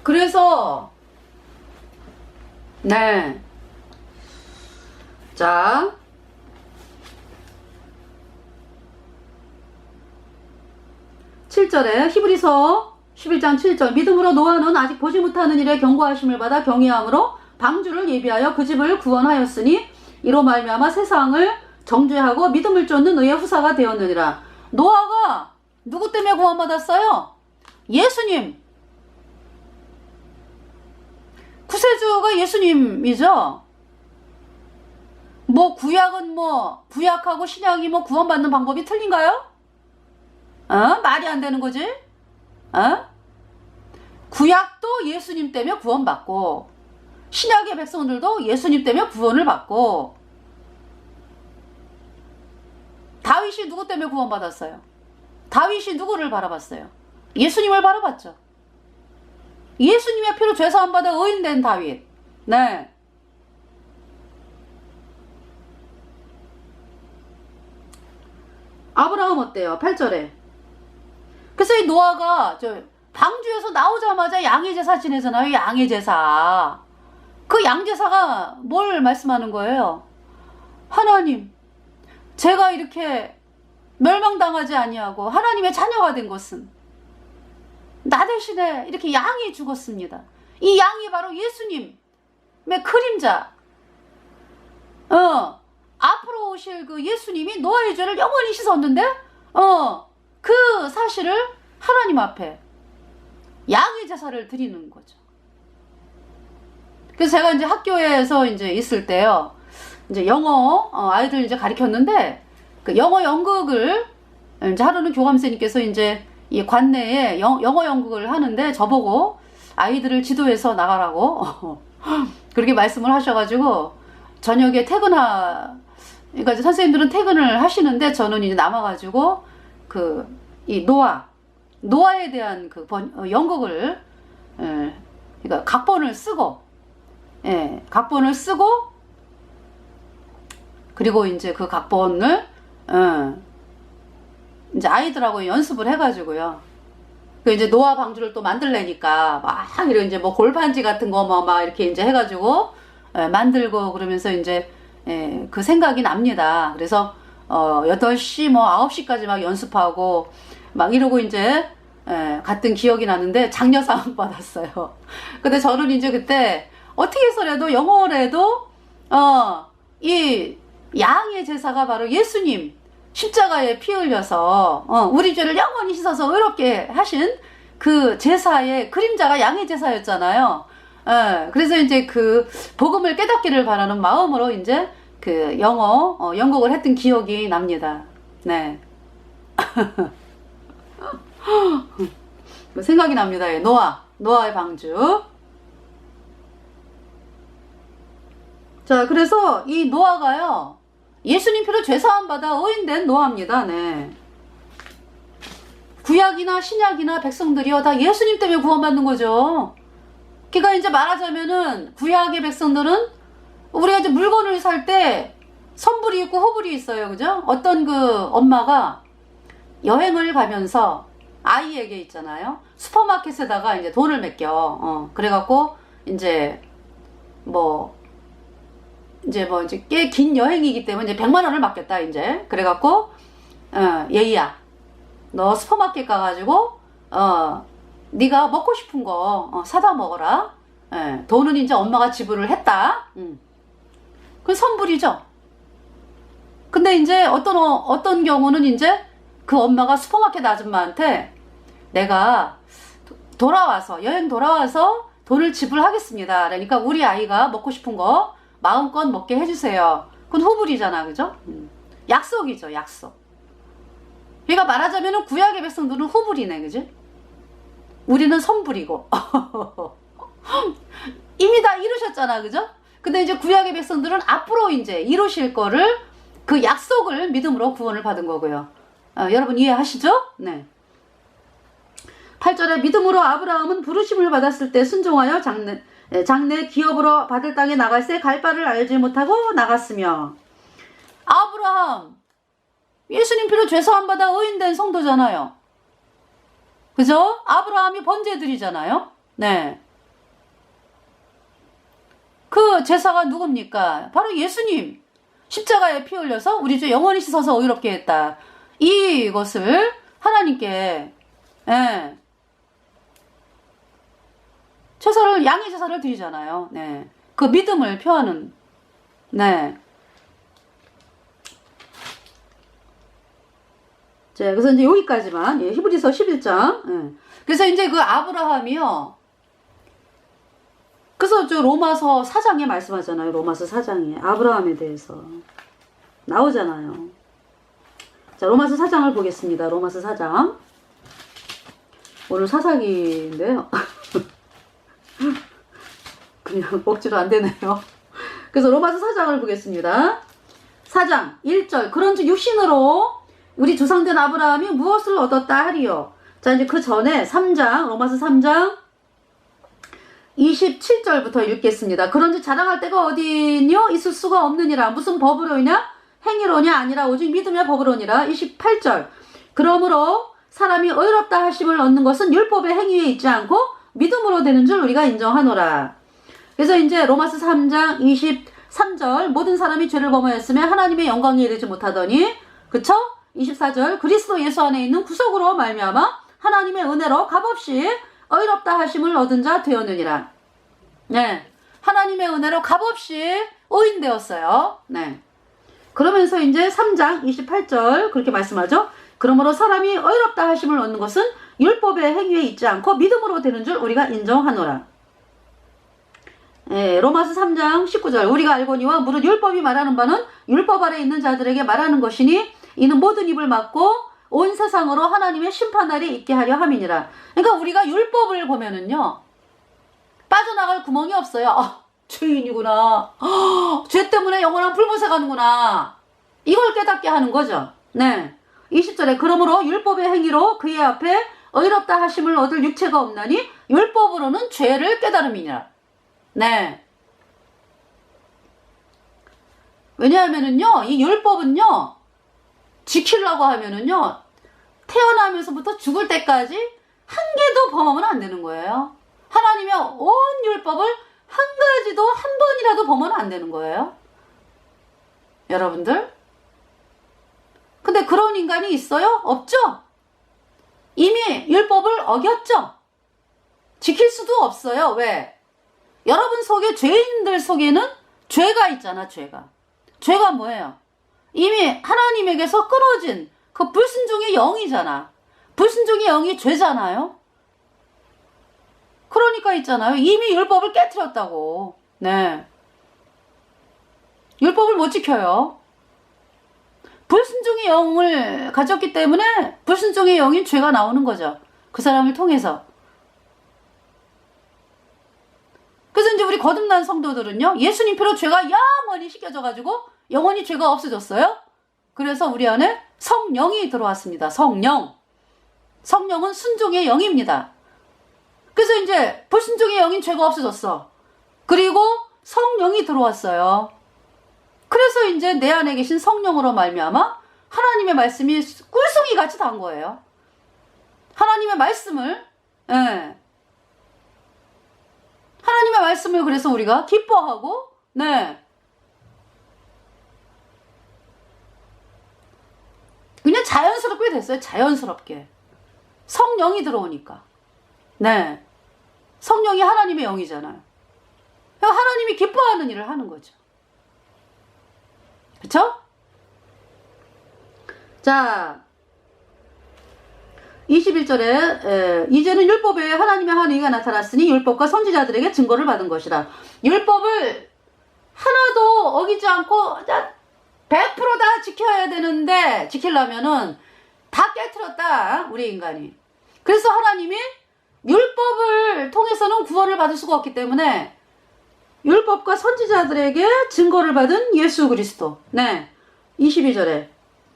그래서 네. 자. 7절에 히브리서 11장 7절 믿음으로 노아는 아직 보지 못하는 일에 경고하심을 받아 경외함으로 방주를 예비하여 그 집을 구원하였으니 이로 말미암아 세상을 정죄하고 믿음을 쫓는 의의 후사가 되었느니라. 노아가 누구 때문에 구원받았어요? 예수님. 구세주가 예수님이죠. 구약은 부약하고 신약이 구원받는 방법이 틀린가요? 말이 안 되는 거지? 구약도 예수님 때문에 구원받고 신약의 백성들도 예수님 때문에 구원을 받고 다윗이 누구 때문에 구원받았어요? 다윗이 누구를 바라봤어요? 예수님을 바라봤죠. 예수님의 피로 죄사함 받아 의인된 다윗. 네. 아브라함 어때요? 8절에. 그래서 이 노아가 방주에서 나오자마자 양의 제사 지내잖아요. 양의 제사. 그 양제사가 뭘 말씀하는 거예요? 하나님, 제가 이렇게 멸망당하지 아니하고 하나님의 자녀가 된 것은 나 대신에 이렇게 양이 죽었습니다. 이 양이 바로 예수님의 그림자. 앞으로 오실 그 예수님이 노아의 죄를 영원히 씻었는데, 그 사실을 하나님 앞에 양의 제사를 드리는 거죠. 그래서 제가 이제 학교에서 이제 있을 때요, 이제 영어, 아이들 이제 가르쳤는데, 그 영어 연극을, 이제 하루는 교감선생님께서 이제 이 관내에 영어 연극을 하는데, 저보고 아이들을 지도해서 나가라고, 그렇게 말씀을 하셔가지고, 저녁에 그러니까 이제 선생님들은 퇴근을 하시는데, 저는 이제 남아가지고, 이 노아에 대한 연극을, 그러니까 각본을 쓰고, 그리고 이제 그 각본을, 이제 아이들하고 연습을 해가지고요. 그 이제 노아 방주를 또 만들려니까, 막, 이런 이제 뭐 골판지 같은 거 막 이렇게 이제 해가지고, 만들고 그러면서 이제, 그 생각이 납니다. 그래서, 8시, 뭐 9시까지 막 연습하고, 막 이러고 이제, 갔던 기억이 나는데, 장려상 받았어요. 근데 저는 이제 그때, 어떻게 해서라도 영어라도 이 양의 제사가 바로 예수님 십자가에 피 흘려서 우리 죄를 영원히 씻어서 의롭게 하신 그 제사의 그림자가 양의 제사였잖아요. 그래서 이제 그 복음을 깨닫기를 바라는 마음으로 이제 그 연극을 했던 기억이 납니다. 네. 생각이 납니다. 노아의 방주. 자, 그래서 이 노아가요, 예수님 피로 죄사함 받아 의인된 노아입니다. 네. 구약이나 신약이나 백성들이요, 다 예수님 때문에 구원받는 거죠. 그러니까 이제 말하자면은, 구약의 백성들은 우리가 이제 물건을 살 때 선불이 있고 후불이 있어요. 그죠? 어떤 그 엄마가 여행을 가면서 아이에게 있잖아요, 슈퍼마켓에다가 이제 돈을 맡겨. 그래갖고, 이제 꽤 긴 여행이기 때문에 이제 100만 원을 맡겼다, 이제. 그래갖고, 예희야, 너 슈퍼마켓 가가지고, 네가 먹고 싶은 거, 사다 먹어라. 돈은 이제 엄마가 지불을 했다. 그건 선불이죠. 근데 이제 어떤 경우는 이제 그 엄마가 슈퍼마켓 아줌마한테 내가 여행 돌아와서 돈을 지불하겠습니다. 그러니까 우리 아이가 먹고 싶은 거 마음껏 먹게 해주세요. 그건 후불이잖아, 그죠? 약속이죠, 약속. 그러니까 말하자면 구약의 백성들은 후불이네, 그지? 우리는 선불이고. 이미 다 이루셨잖아, 그죠? 근데 이제 구약의 백성들은 앞으로 이제 이루실 거를, 그 약속을 믿음으로 구원을 받은 거고요. 여러분 이해하시죠? 네. 8절에 믿음으로 아브라함은 부르심을 받았을 때 순종하여 장래 기업으로 받을 땅에 나갈새 갈 바를 알지 못하고 나갔으며. 아브라함, 예수님 피로 죄사함 받아 의인된 성도잖아요. 그죠? 아브라함이 번제드리잖아요. 네. 그 제사가 누굽니까? 바로 예수님. 십자가에 피 흘려서 우리 죄 영원히 씻어서 의롭게 했다. 이것을 하나님께, 양의 제사를 드리잖아요. 네. 그 믿음을 표하는, 네. 자, 그래서 이제 여기까지만, 히브리서 11장. 그래서 이제 그 아브라함이요, 그래서 저 로마서 4장에 말씀하잖아요. 로마서 4장에 아브라함에 대해서 나오잖아요. 자, 로마서 4장을 보겠습니다. 로마서 4장. 오늘 사사기인데요. 그냥 억지로 안 되네요. 그래서 로마서 4장을 보겠습니다. 4장 1절. 그런즉 육신으로 우리 조상된 아브라함이 무엇을 얻었다 하리요. 자, 이제 그 전에 3장, 로마서 3장 27절부터 읽겠습니다. 그런즉 자랑할 때가 어디뇨? 있을 수가 없느니라. 무슨 법으로냐? 행위로냐? 아니라 오직 믿음의 법으로니라. 28절. 그러므로 사람이 의롭다 하심을 얻는 것은 율법의 행위에 있지 않고 믿음으로 되는 줄 우리가 인정하노라. 그래서 이제 로마서 3장 23절. 모든 사람이 죄를 범하였으며 하나님의 영광에 이르지 못하더니, 그쵸? 24절. 그리스도 예수 안에 있는 구속으로 말미암아 하나님의 은혜로 값없이 의롭다 하심을 얻은 자 되었느니라. 네. 하나님의 은혜로 값없이 의인되었어요. 네. 그러면서 이제 3장 28절 그렇게 말씀하죠. 그러므로 사람이 의롭다 하심을 얻는 것은 율법의 행위에 있지 않고 믿음으로 되는 줄 우리가 인정하노라. 예, 로마서 3장 19절. 우리가 알거니와 무릇 율법이 말하는 바는 율법 아래 있는 자들에게 말하는 것이니 이는 모든 입을 막고 온 세상으로 하나님의 심판날이 있게 하려 함이니라. 그러니까 우리가 율법을 보면은요, 빠져나갈 구멍이 없어요. 아, 죄인이구나. 죄 때문에 영원한 불못에 가는구나. 이걸 깨닫게 하는 거죠. 네. 20절에 그러므로 율법의 행위로 그의 앞에 의롭다 하심을 얻을 육체가 없나니 율법으로는 죄를 깨달음이니라. 네. 왜냐하면은요, 이 율법은요, 지키려고 하면은요, 태어나면서부터 죽을 때까지 한 개도 범하면 안 되는 거예요. 하나님의 온 율법을 한 가지도 한 번이라도 범하면 안 되는 거예요. 여러분들. 근데 그런 인간이 있어요? 없죠? 이미 율법을 어겼죠? 지킬 수도 없어요. 왜? 여러분 속에, 죄인들 속에는 죄가 있잖아, 죄가. 죄가 뭐예요? 이미 하나님에게서 끊어진 그 불순종의 영이잖아. 불순종의 영이 죄잖아요. 그러니까 있잖아요. 이미 율법을 깨트렸다고. 네. 율법을 못 지켜요. 불순종의 영을 가졌기 때문에 불순종의 영인 죄가 나오는 거죠. 그 사람을 통해서. 그래서 이제 우리 거듭난 성도들은요, 예수님 피로 죄가 영원히 씻겨져가지고 영원히 죄가 없어졌어요. 그래서 우리 안에 성령이 들어왔습니다. 성령. 성령은 순종의 영입니다. 그래서 이제 불순종의 영인 죄가 없어졌어. 그리고 성령이 들어왔어요. 그래서 이제 내 안에 계신 성령으로 말미암아 하나님의 말씀이 꿀송이 같이 단 거예요. 하나님의 말씀을, 예. 하나님의 말씀을 그래서 우리가 기뻐하고, 네. 그냥 자연스럽게 됐어요. 자연스럽게. 성령이 들어오니까. 네. 성령이 하나님의 영이잖아요. 하나님이 기뻐하는 일을 하는 거죠. 그쵸? 자, 21절에 이제는 율법 외에 하나님의 한 의가 나타났으니 율법과 선지자들에게 증거를 받은 것이라. 율법을 하나도 어기지 않고 100% 다 지켜야 되는데, 지키려면은 다 깨트렸다, 우리 인간이. 그래서 하나님이 율법을 통해서는 구원을 받을 수가 없기 때문에 율법과 선지자들에게 증거를 받은 예수 그리스도. 네. 22절에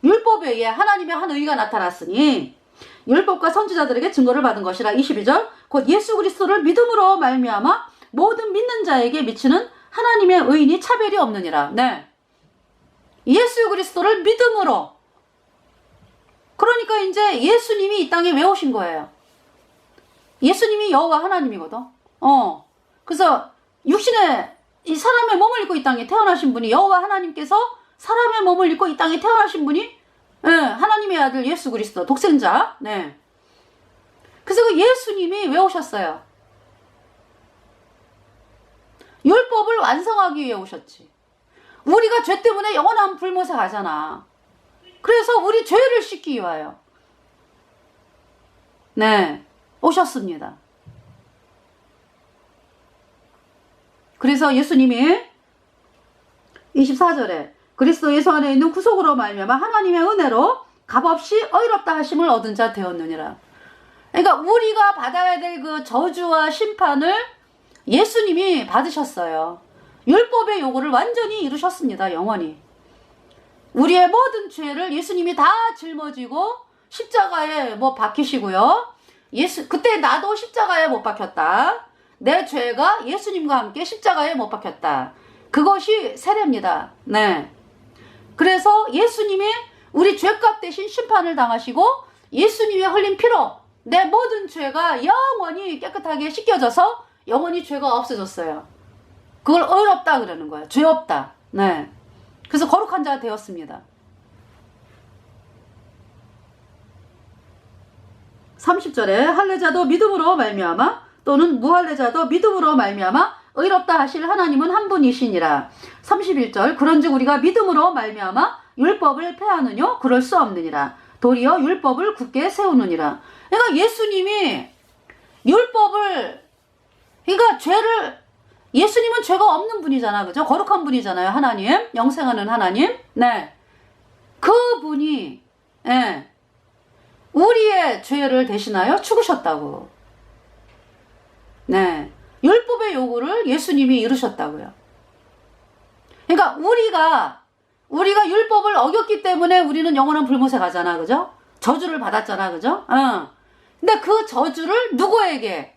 율법에 의해 하나님의 한 의가 나타났으니 율법과 선지자들에게 증거를 받은 것이라. 22절 곧 예수 그리스도를 믿음으로 말미암아 모든 믿는 자에게 미치는 하나님의 의인이 차별이 없느니라. 네. 예수 그리스도를 믿음으로. 그러니까 이제 예수님이 이 땅에 왜 오신 거예요? 예수님이 여호와 하나님이거든. 그래서 육신에 이 사람의 몸을 입고 이 땅에 태어나신 분이, 여호와 하나님께서 사람의 몸을 입고 이 땅에 태어나신 분이, 예, 하나님의 아들 예수 그리스도, 독생자. 네. 그래서 그 예수님이 왜 오셨어요? 율법을 완성하기 위해 오셨지. 우리가 죄 때문에 영원한 불못에 가잖아. 그래서 우리 죄를 씻기 위하여, 네, 오셨습니다. 그래서 예수님이 24절에 그리스도 예수 안에 있는 구속으로 말미암아 하나님의 은혜로 값없이 의롭다 하심을 얻은 자 되었느니라. 그러니까 우리가 받아야 될 그 저주와 심판을 예수님이 받으셨어요. 율법의 요구를 완전히 이루셨습니다. 영원히. 우리의 모든 죄를 예수님이 다 짊어지고 십자가에 못 박히시고요. 그때 나도 십자가에 못 박혔다. 내 죄가 예수님과 함께 십자가에 못 박혔다. 그것이 세례입니다. 네. 그래서 예수님이 우리 죄값 대신 심판을 당하시고 예수님이 흘린 피로 내 모든 죄가 영원히 깨끗하게 씻겨져서 영원히 죄가 없어졌어요. 그걸 의롭다 그러는 거예요. 죄 없다. 네. 그래서 거룩한 자가 되었습니다. 30절에 할례자도 믿음으로 말미암아 또는 무할례자도 믿음으로 말미암아 의롭다 하실 하나님은 한 분이시니라. 31절 그런즉 우리가 믿음으로 말미암아 율법을 폐하느뇨? 그럴 수 없느니라. 도리어 율법을 굳게 세우느니라. 그러니까 예수님이 율법을 그러니까 예수님은 죄가 없는 분이잖아. 그죠? 거룩한 분이잖아요. 하나님. 영생하는 하나님. 네. 그분이 예. 우리의 죄를 대신하여 죽으셨다고. 네. 율법의 요구를 예수님이 이루셨다고요. 그러니까 우리가 율법을 어겼기 때문에 우리는 영원한 불못에 가잖아. 그죠? 저주를 받았잖아. 그죠? 근데 그 저주를 누구에게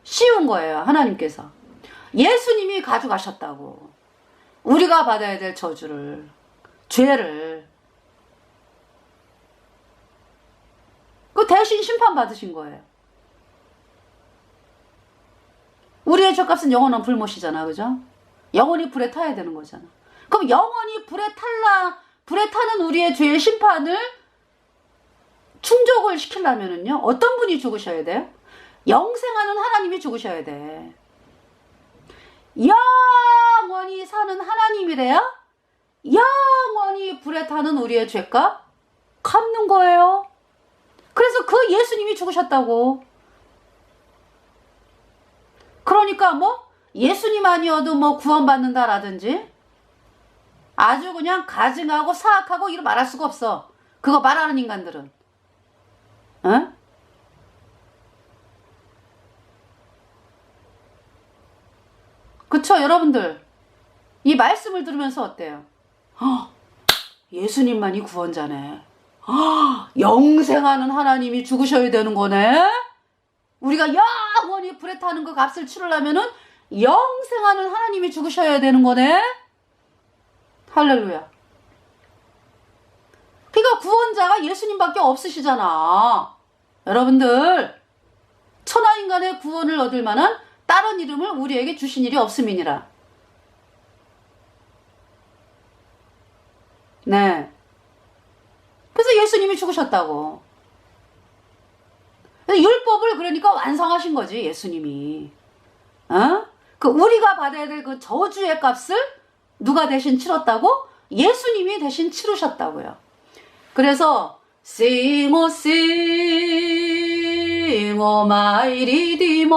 씌운 거예요. 하나님께서. 예수님이 가져가셨다고. 우리가 받아야 될 저주를, 죄를. 그 대신 심판받으신 거예요. 우리의 죄값은 영원한 불못이잖아. 그죠? 영원히 불에 타야 되는 거잖아. 그럼 영원히 불에 타는 우리의 죄의 심판을 충족을 시키려면은요, 어떤 분이 죽으셔야 돼요? 영생하는 하나님이 죽으셔야 돼. 영원히 사는 하나님이래야 영원히 불에 타는 우리의 죄값 갚는 거예요. 그래서 그 예수님이 죽으셨다고. 그러니까 뭐 예수님 아니어도 뭐 구원받는다라든지 아주 그냥 가증하고 사악하고 이런 말할 수가 없어. 그거 말하는 인간들은. 어? 그쵸 여러분들. 이 말씀을 들으면서 어때요? 예수님만이 구원자네. 영생하는 하나님이 죽으셔야 되는 거네. 우리가 영원히 불에 타는 그 값을 치르려면은 영생하는 하나님이 죽으셔야 되는 거네. 할렐루야. 그러니까 구원자가 예수님밖에 없으시잖아. 여러분들 천하인간의 구원을 얻을 만한 다른 이름을 우리에게 주신 일이 없음이니라. 네. 그래서 예수님이 죽으셨다고. 율법을 그러니까 완성하신 거지 예수님이. 그 우리가 받아야 될 그 저주의 값을 누가 대신 치렀다고? 예수님이 대신 치르셨다고요. 그래서 Sing O sing O my Redeemer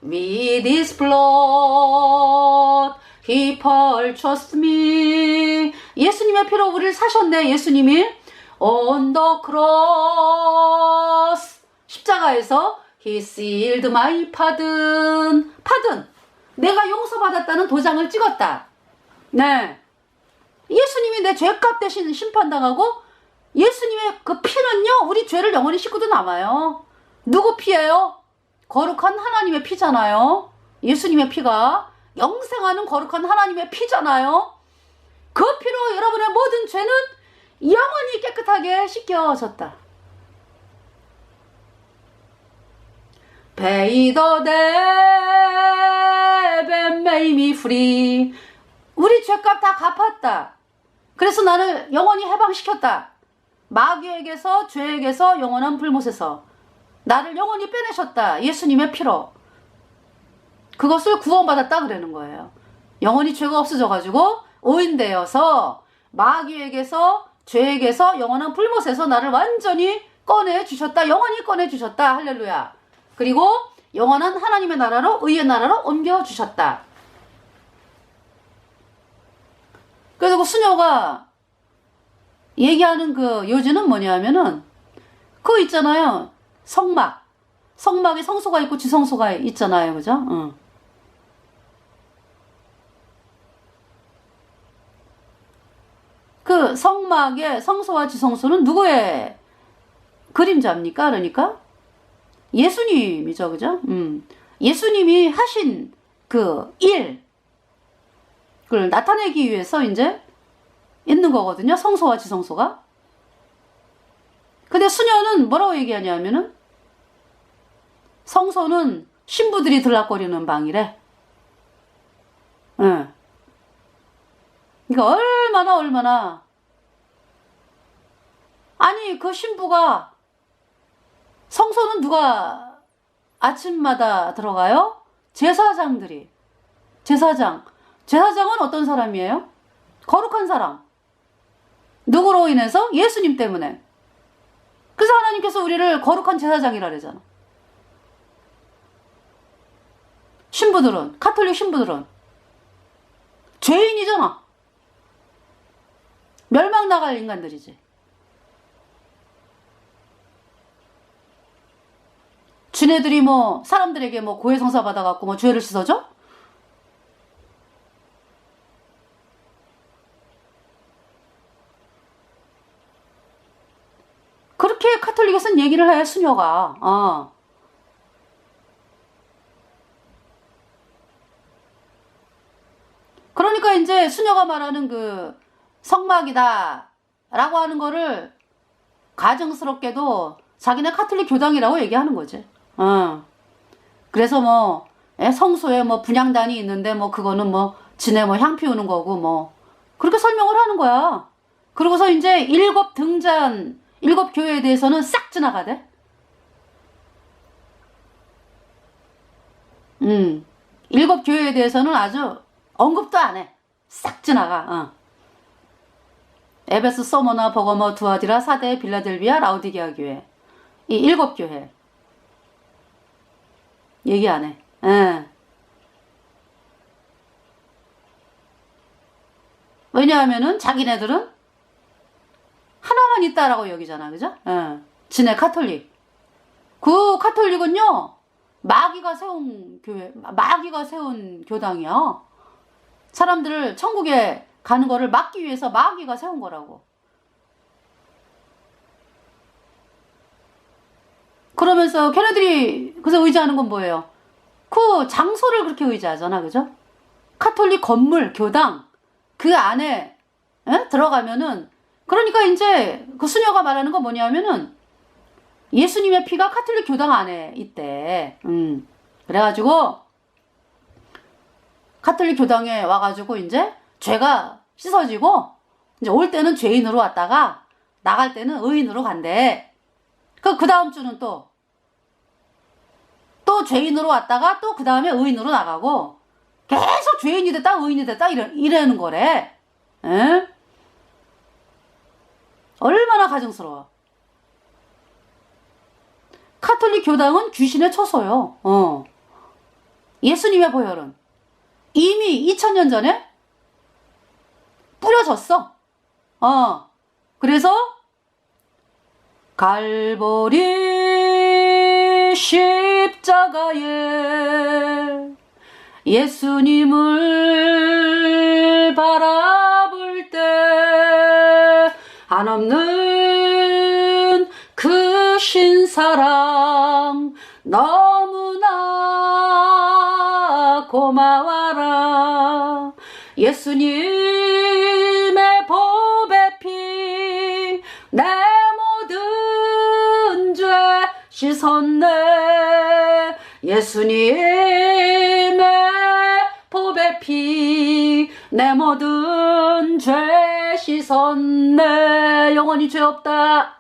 with His blood He purchased me. 예수님의 피로 우리를 사셨네. 예수님이 on the cross 십자가에서 He sealed my pardon. 내가 용서받았다는 도장을 찍었다. 네. 예수님이 내 죄값 대신 심판당하고 예수님의 그 피는요 우리 죄를 영원히 씻고도 남아요. 누구 피예요? 거룩한 하나님의 피잖아요. 예수님의 피가 영생하는 거룩한 하나님의 피잖아요. 그 피로 여러분의 모든 죄는 영원히 깨끗하게 씻겨졌다. Pay the debt and make me free. 우리 죄값 다 갚았다. 그래서 나를 영원히 해방시켰다. 마귀에게서 죄에게서 영원한 불못에서 나를 영원히 빼내셨다. 예수님의 피로. 그것을 구원받았다 그러는 거예요. 영원히 죄가 없어져가지고 오인되어서 마귀에게서 죄에게서 영원한 불못에서 나를 완전히 꺼내주셨다. 영원히 꺼내주셨다. 할렐루야. 그리고 영원한 하나님의 나라로 의의 나라로 옮겨주셨다. 그래서 그 수녀가 얘기하는 그 요지는 뭐냐면은 그거 있잖아요. 성막. 성막에 성소가 있고 지성소가 있잖아요. 그죠? 응. 그 성막의 성소와 지성소는 누구의 그림자입니까? 그러니까 예수님이죠. 그죠? 예수님이 하신 그 일을 나타내기 위해서 이제 있는 거거든요. 성소와 지성소가. 근데 수녀는 뭐라고 얘기하냐면은 성소는 신부들이 들락거리는 방이래. 응. 그러니까 얼마나 아니 그 신부가 성소는 누가 아침마다 들어가요? 제사장들이. 제사장은 어떤 사람이에요? 거룩한 사람. 누구로 인해서? 예수님 때문에. 그래서 하나님께서 우리를 거룩한 제사장이라 그러잖아. 신부들은, 카톨릭 신부들은 죄인이잖아. 멸망 나갈 인간들이지. 지네들이 뭐 사람들에게 뭐 고해성사 받아갖고 뭐 죄를 씻어줘? 그렇게 카톨릭에서는 얘기를 해, 수녀가. 그러니까 이제 수녀가 말하는 그 성막이다 라고 하는 거를 가증스럽게도 자기네 카톨릭 교당이라고 얘기하는 거지. 그래서 뭐 성소에 뭐 분향단이 있는데 뭐 그거는 뭐 지네 뭐 향 피우는 거고 뭐 그렇게 설명을 하는 거야. 그러고서 이제 일곱 교회에 대해서는 싹 지나가대. 일곱 교회에 대해서는 아주 언급도 안 해. 싹 지나가. 에베소, 서머나, 버거머, 두아디라, 사대, 빌라델비아, 라우디게아 교회. 이 일곱 교회. 얘기 안 해. 왜냐하면은 자기네들은 하나만 있다라고 여기잖아. 그죠? 지네 카톨릭. 그 카톨릭은요, 마귀가 세운 교당이야. 사람들을 천국에 가는 거를 막기 위해서 마귀가 세운 거라고. 그러면서 걔네들이 그래서 의지하는 건 뭐예요? 그 장소를 그렇게 의지하잖아. 그죠? 카톨릭 건물, 교당 그 안에 들어가면은 그러니까 이제 그 수녀가 말하는 건 뭐냐면은 예수님의 피가 카톨릭 교당 안에 있대. 그래가지고 카톨릭 교당에 와가지고 이제 죄가 씻어지고 이제 올 때는 죄인으로 왔다가 나갈 때는 의인으로 간대. 그 다음 주는 또 죄인으로 왔다가 또 그 다음에 의인으로 나가고 계속 죄인이 됐다 의인이 됐다 이러는 거래. 에? 얼마나 가증스러워. 카톨릭 교당은 귀신의 처소요. 예수님의 보혈은 이미 2000년 전에 뿌려졌어. 그래서 갈보리 십자가에 예수님을 바라볼 때 한없는 그 신사랑 너무나 고마워라. 예수님의 보배 피 내 모든 죄 씻었네. 예수님의 보배 피 내 모든 죄 씻었네. 영원히 죄 없다.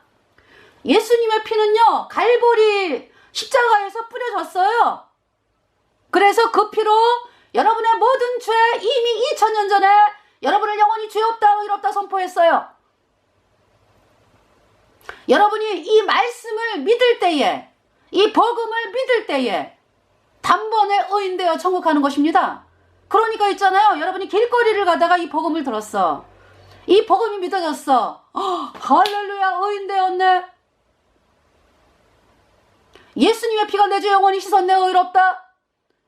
예수님의 피는요 갈보리 십자가에서 뿌려졌어요. 그래서 그 피로 여러분의 모든 죄 이미 2000년 전에 여러분을 영원히 죄 없다 의롭다 선포했어요. 여러분이 이 말씀을 믿을 때에 이 복음을 믿을 때에 단번에 의인되어 천국 가는 것입니다. 그러니까 있잖아요. 여러분이 길거리를 가다가 이 복음을 들었어. 이 복음이 믿어졌어. 할렐루야, 의인되었네. 예수님의 피가 내 주 영원히 씻었네, 의롭다.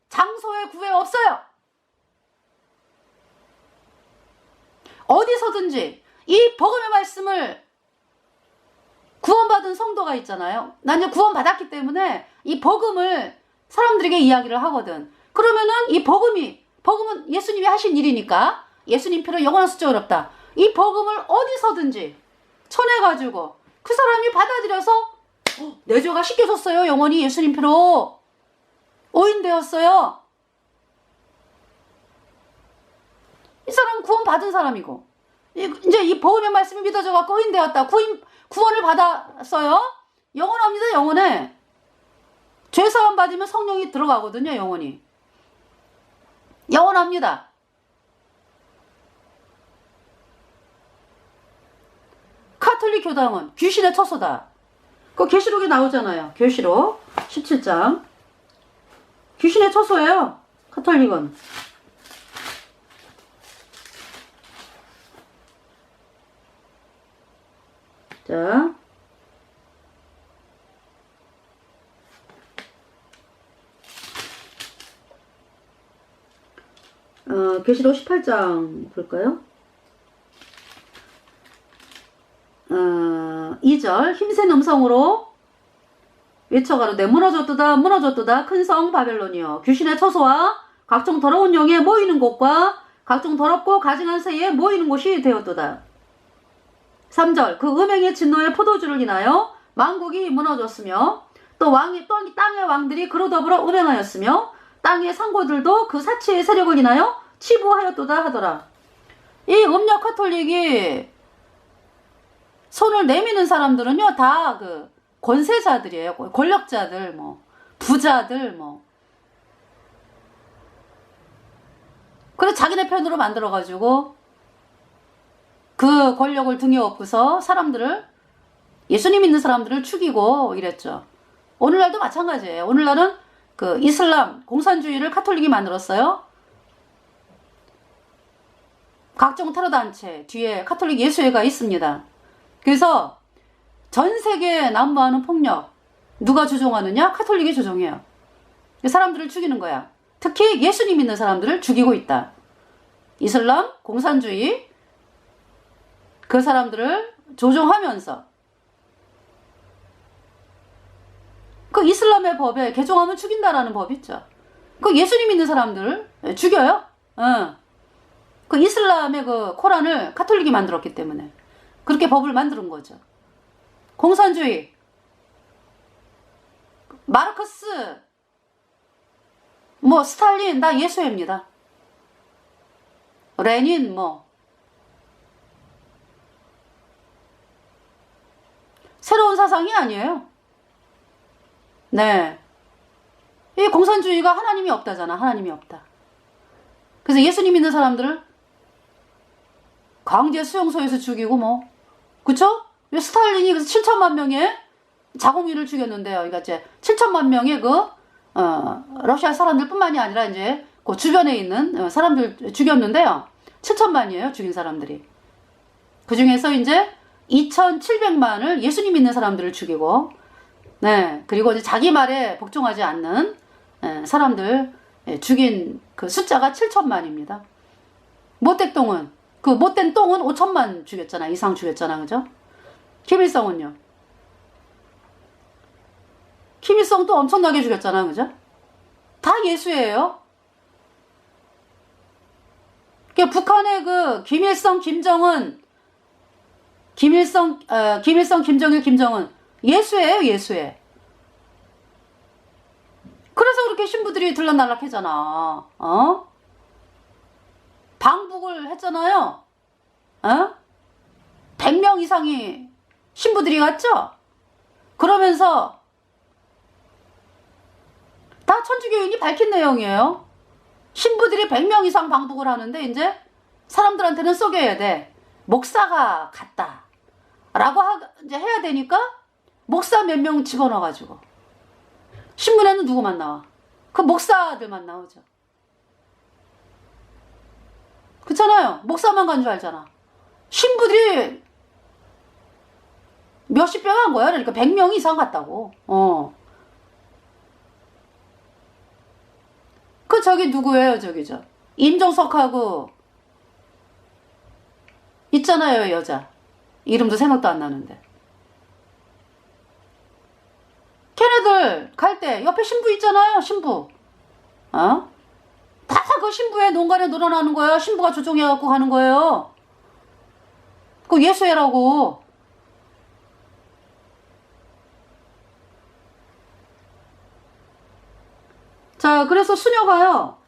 장소에 구애 없어요. 어디서든지 이 복음의 말씀을 구원받은 성도가 있잖아요. 난 이제 구원받았기 때문에 이 복음을 사람들에게 이야기를 하거든. 그러면은 이 복음은 예수님이 하신 일이니까 예수님 피로 영원한 숫자 어렵다. 이 복음을 어디서든지 전해가지고 그 사람이 받아들여서 내 죄가 씻겨졌어요. 영원히 예수님 피로 오인되었어요. 이 사람은 구원받은 사람이고 이제 이 복음의 말씀이 믿어져갖고 오인되었다. 구원을 받았어요. 영원합니다. 영원해. 죄사함 받으면 성령이 들어가거든요. 영원히. 영원합니다. 카톨릭 교당은 귀신의 처소다. 그 계시록에 나오잖아요. 계시록 17장. 귀신의 처소예요. 카톨릭은. 자. 계시록 18장 볼까요? 2절 힘센 음성으로 외쳐가로되 무너졌도다 무너졌도다 큰 성 바벨론이여 귀신의 처소와 각종 더러운 영에 모이는 곳과 각종 더럽고 가증한 새에 모이는 곳이 되었도다. 3절 그 음행의 진노의 포도주를 인하여 만국이 무너졌으며 또 땅의 왕들이 그로 더불어 음행하였으며 땅의 상고들도 그 사치의 세력을 인하여 치부하였도다 하더라. 이 음력 카톨릭이 손을 내미는 사람들은요 다 그 권세자들이에요. 권력자들, 부자들, 그래서 자기네 편으로 만들어가지고 그 권력을 등에 업고서 예수님 믿는 사람들을 죽이고 이랬죠. 오늘날도 마찬가지예요. 오늘날은 그 이슬람, 공산주의를 카톨릭이 만들었어요. 각종 테러단체 뒤에 카톨릭 예수회가 있습니다. 그래서 전 세계에 난무하는 폭력 누가 조종하느냐? 카톨릭이 조종해요. 사람들을 죽이는 거야. 특히 예수님 믿는 사람들을 죽이고 있다. 이슬람, 공산주의 그 사람들을 조종하면서 그 이슬람의 법에 개종하면 죽인다라는 법이 있죠. 그 예수님 믿는 사람들을 죽여요. 그 이슬람의 그 코란을 카톨릭이 만들었기 때문에 그렇게 법을 만드는 거죠. 공산주의, 마르크스, 스탈린 다 예수회입니다. 레닌 새로운 사상이 아니에요. 네. 이 공산주의가 하나님이 없다잖아. 하나님이 없다. 그래서 예수님 믿는 사람들을 강제 수용소에서 죽이고 그쵸? 스탈린이 그래서 7천만 명의 자국민을 죽였는데요. 그러니까 이제 7천만 명의 러시아 사람들 뿐만이 아니라 이제 그 주변에 있는 사람들 죽였는데요. 7천만이에요. 죽인 사람들이. 그 중에서 이제 2,700만을 예수님 믿는 사람들을 죽이고, 네. 그리고 이제 자기 말에 복종하지 않는 사람들 죽인 그 숫자가 7천만입니다. 못된 똥은 5천만 죽였잖아. 이상 죽였잖아. 그죠? 김일성은요? 김일성도 엄청나게 죽였잖아. 그죠? 다 예수예요. 그러니까 북한의 그 김일성, 김정일, 김정은 예수예요. 예수예. 그래서 그렇게 신부들이 들락날락했잖아. 방북을 했잖아요. 100명 이상이 신부들이 갔죠? 그러면서 다 천주교인이 밝힌 내용이에요. 신부들이 100명 이상 방북을 하는데 이제 사람들한테는 속여야 돼. 목사가 갔다. 라고 이제 해야 되니까 목사 몇 명 집어넣어가지고 신문에는 누구만 나와? 그 목사들만 나오죠. 그렇잖아요. 목사만 간 줄 알잖아. 신부들이 몇십 명 한 거야. 그러니까 100명 이상 갔다고. 그 저기 누구예요? 저기 임종석하고 있잖아요, 여자. 이름도 생각도 안 나는데. 걔네들 갈 때 옆에 신부 있잖아요, 신부. 다 그 신부의 농간에 놀아나는 거예요. 신부가 조종해갖고 가는 거예요. 그 예수회라고. 자, 그래서 수녀가요.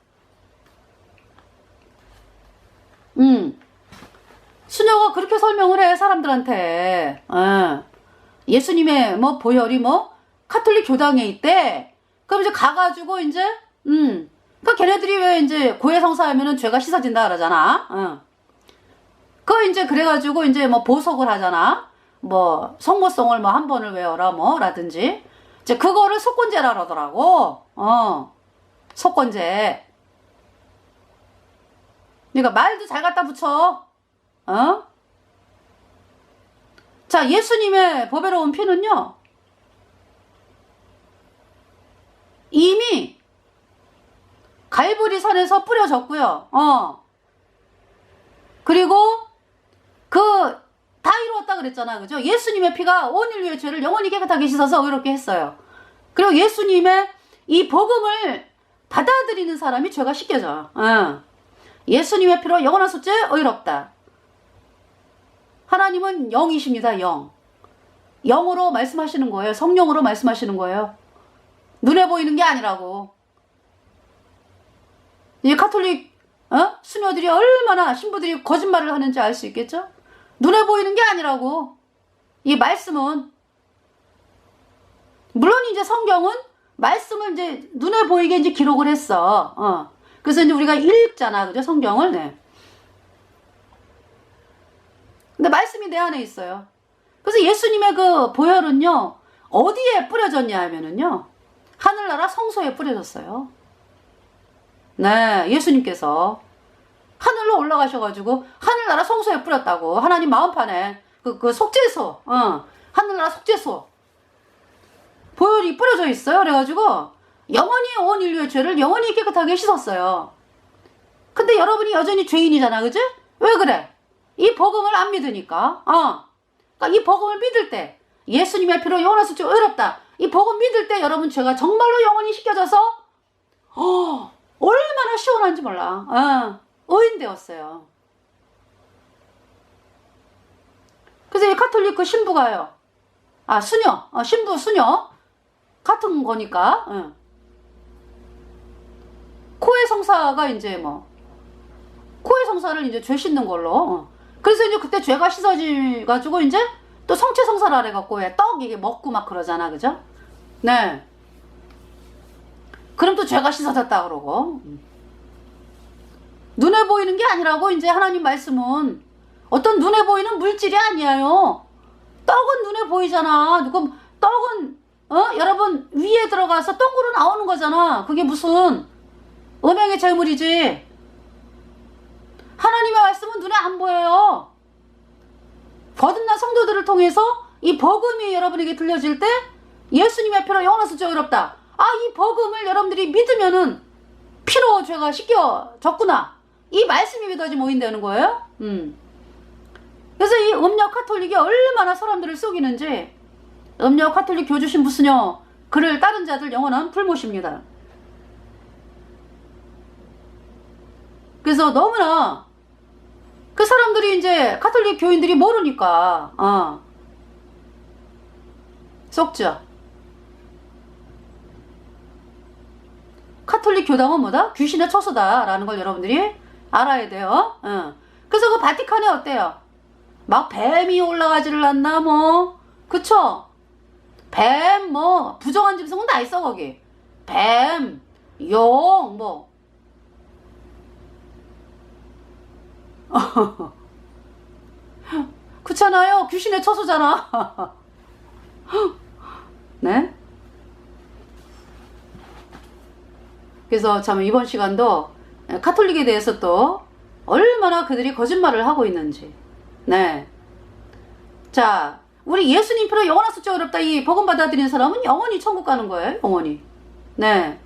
수녀가 그렇게 설명을 해, 사람들한테. 예수님의 뭐 보혈이 뭐 카톨릭 교당에 있대. 그럼 이제 가가지고 이제, 그러니까 걔네들이 왜 이제 고해성사 하면은 죄가 씻어진다 그러잖아. 그 이제 그래가지고 이제 뭐 보석을 하잖아. 뭐 성모송을 뭐 한 번을 외워라 뭐 라든지. 이제 그거를 속건제라 그러더라고. 속건제. 그러니까 말도 잘 갖다 붙여. 자, 예수님의 보배로운 피는요, 이미 갈보리산에서 뿌려졌고요. 그리고 다 이루었다 그랬잖아. 그죠? 예수님의 피가 온 인류의 죄를 영원히 깨끗하게 씻어서 의롭게 했어요. 그리고 예수님의 이 복음을 받아들이는 사람이 죄가 씻겨져. 예수님의 피로 영원한 속죄 의롭다. 하나님은 영이십니다. 영으로 말씀하시는 거예요. 성령으로 말씀하시는 거예요. 눈에 보이는 게 아니라고. 이 카톨릭 수녀들이 얼마나 신부들이 거짓말을 하는지 알 수 있겠죠? 눈에 보이는 게 아니라고. 이 말씀은, 물론 이제 성경은 말씀을 이제 눈에 보이게 이제 기록을 했어. 그래서 이제 우리가 읽잖아. 그죠? 성경을. 네. 근데 말씀이 내 안에 있어요. 그래서 예수님의 그 보혈은요, 어디에 뿌려졌냐 하면은요, 하늘나라 성소에 뿌려졌어요. 네, 예수님께서 하늘로 올라가셔가지고 하늘나라 성소에 뿌렸다고. 하나님 마음판에 그 속죄소, 하늘나라 속죄소 보혈이 뿌려져 있어요. 그래가지고 영원히 온 인류의 죄를 영원히 깨끗하게 씻었어요. 근데 여러분이 여전히 죄인이잖아, 그지? 왜 그래? 이 복음을 안 믿으니까. 그러니까 이 복음을 믿을 때, 예수님의 피로 영원한 속죄 의롭다. 이 복음 믿을 때 여러분 죄가 정말로 영원히 씻겨져서 얼마나 시원한지 몰라. 의인 되었어요. 그래서 이 카톨릭 그 신부가요. 수녀. 신부, 수녀. 같은 거니까. 코의 성사가 이제 뭐, 코의 성사를 이제 죄 씻는 걸로. 그래서 이제 그때 죄가 씻어지가지고 이제 또 성체 성사를 해갖고 왜 떡 이게 먹고 막 그러잖아. 그죠? 네. 그럼 또 죄가 씻어졌다 그러고. 눈에 보이는 게 아니라고. 이제 하나님 말씀은 어떤 눈에 보이는 물질이 아니에요. 떡은 눈에 보이잖아. 그럼 떡은 여러분 위에 들어가서 떡으로 나오는 거잖아. 그게 무슨 음행의 재물이지. 하나님의 말씀은 눈에 안 보여요. 거듭난 성도들을 통해서 이 복음이 여러분에게 들려질 때 예수님의 피로 영원한 속죄 의롭다. 이 복음을 여러분들이 믿으면은 피로 죄가 씻겨졌구나. 이 말씀이 믿어지 모인다는 거예요. 그래서 이 음력 카톨릭이 얼마나 사람들을 속이는지, 음력 카톨릭 교주 신부 수녀 그를 따른 자들 영원한 풀못입니다. 그래서 너무나 그 사람들이 이제 카톨릭 교인들이 모르니까 속죠. 카톨릭 교당은 뭐다? 귀신의 처소다라는 걸 여러분들이 알아야 돼요. 그래서 그 바티칸에 어때요? 막 뱀이 올라가지를 않나 뭐, 그쵸? 뱀 뭐 부정한 짐승은 다 있어 거기. 뱀, 용 뭐. 그렇잖아요. 귀신의 처소잖아. 네? 그래서 참 이번 시간도 카톨릭에 대해서 또 얼마나 그들이 거짓말을 하고 있는지, 네. 자, 우리 예수님 피로 영원한 숫자 어렵다. 이 복음 받아들인 사람은 영원히 천국 가는 거예요. 영원히. 네.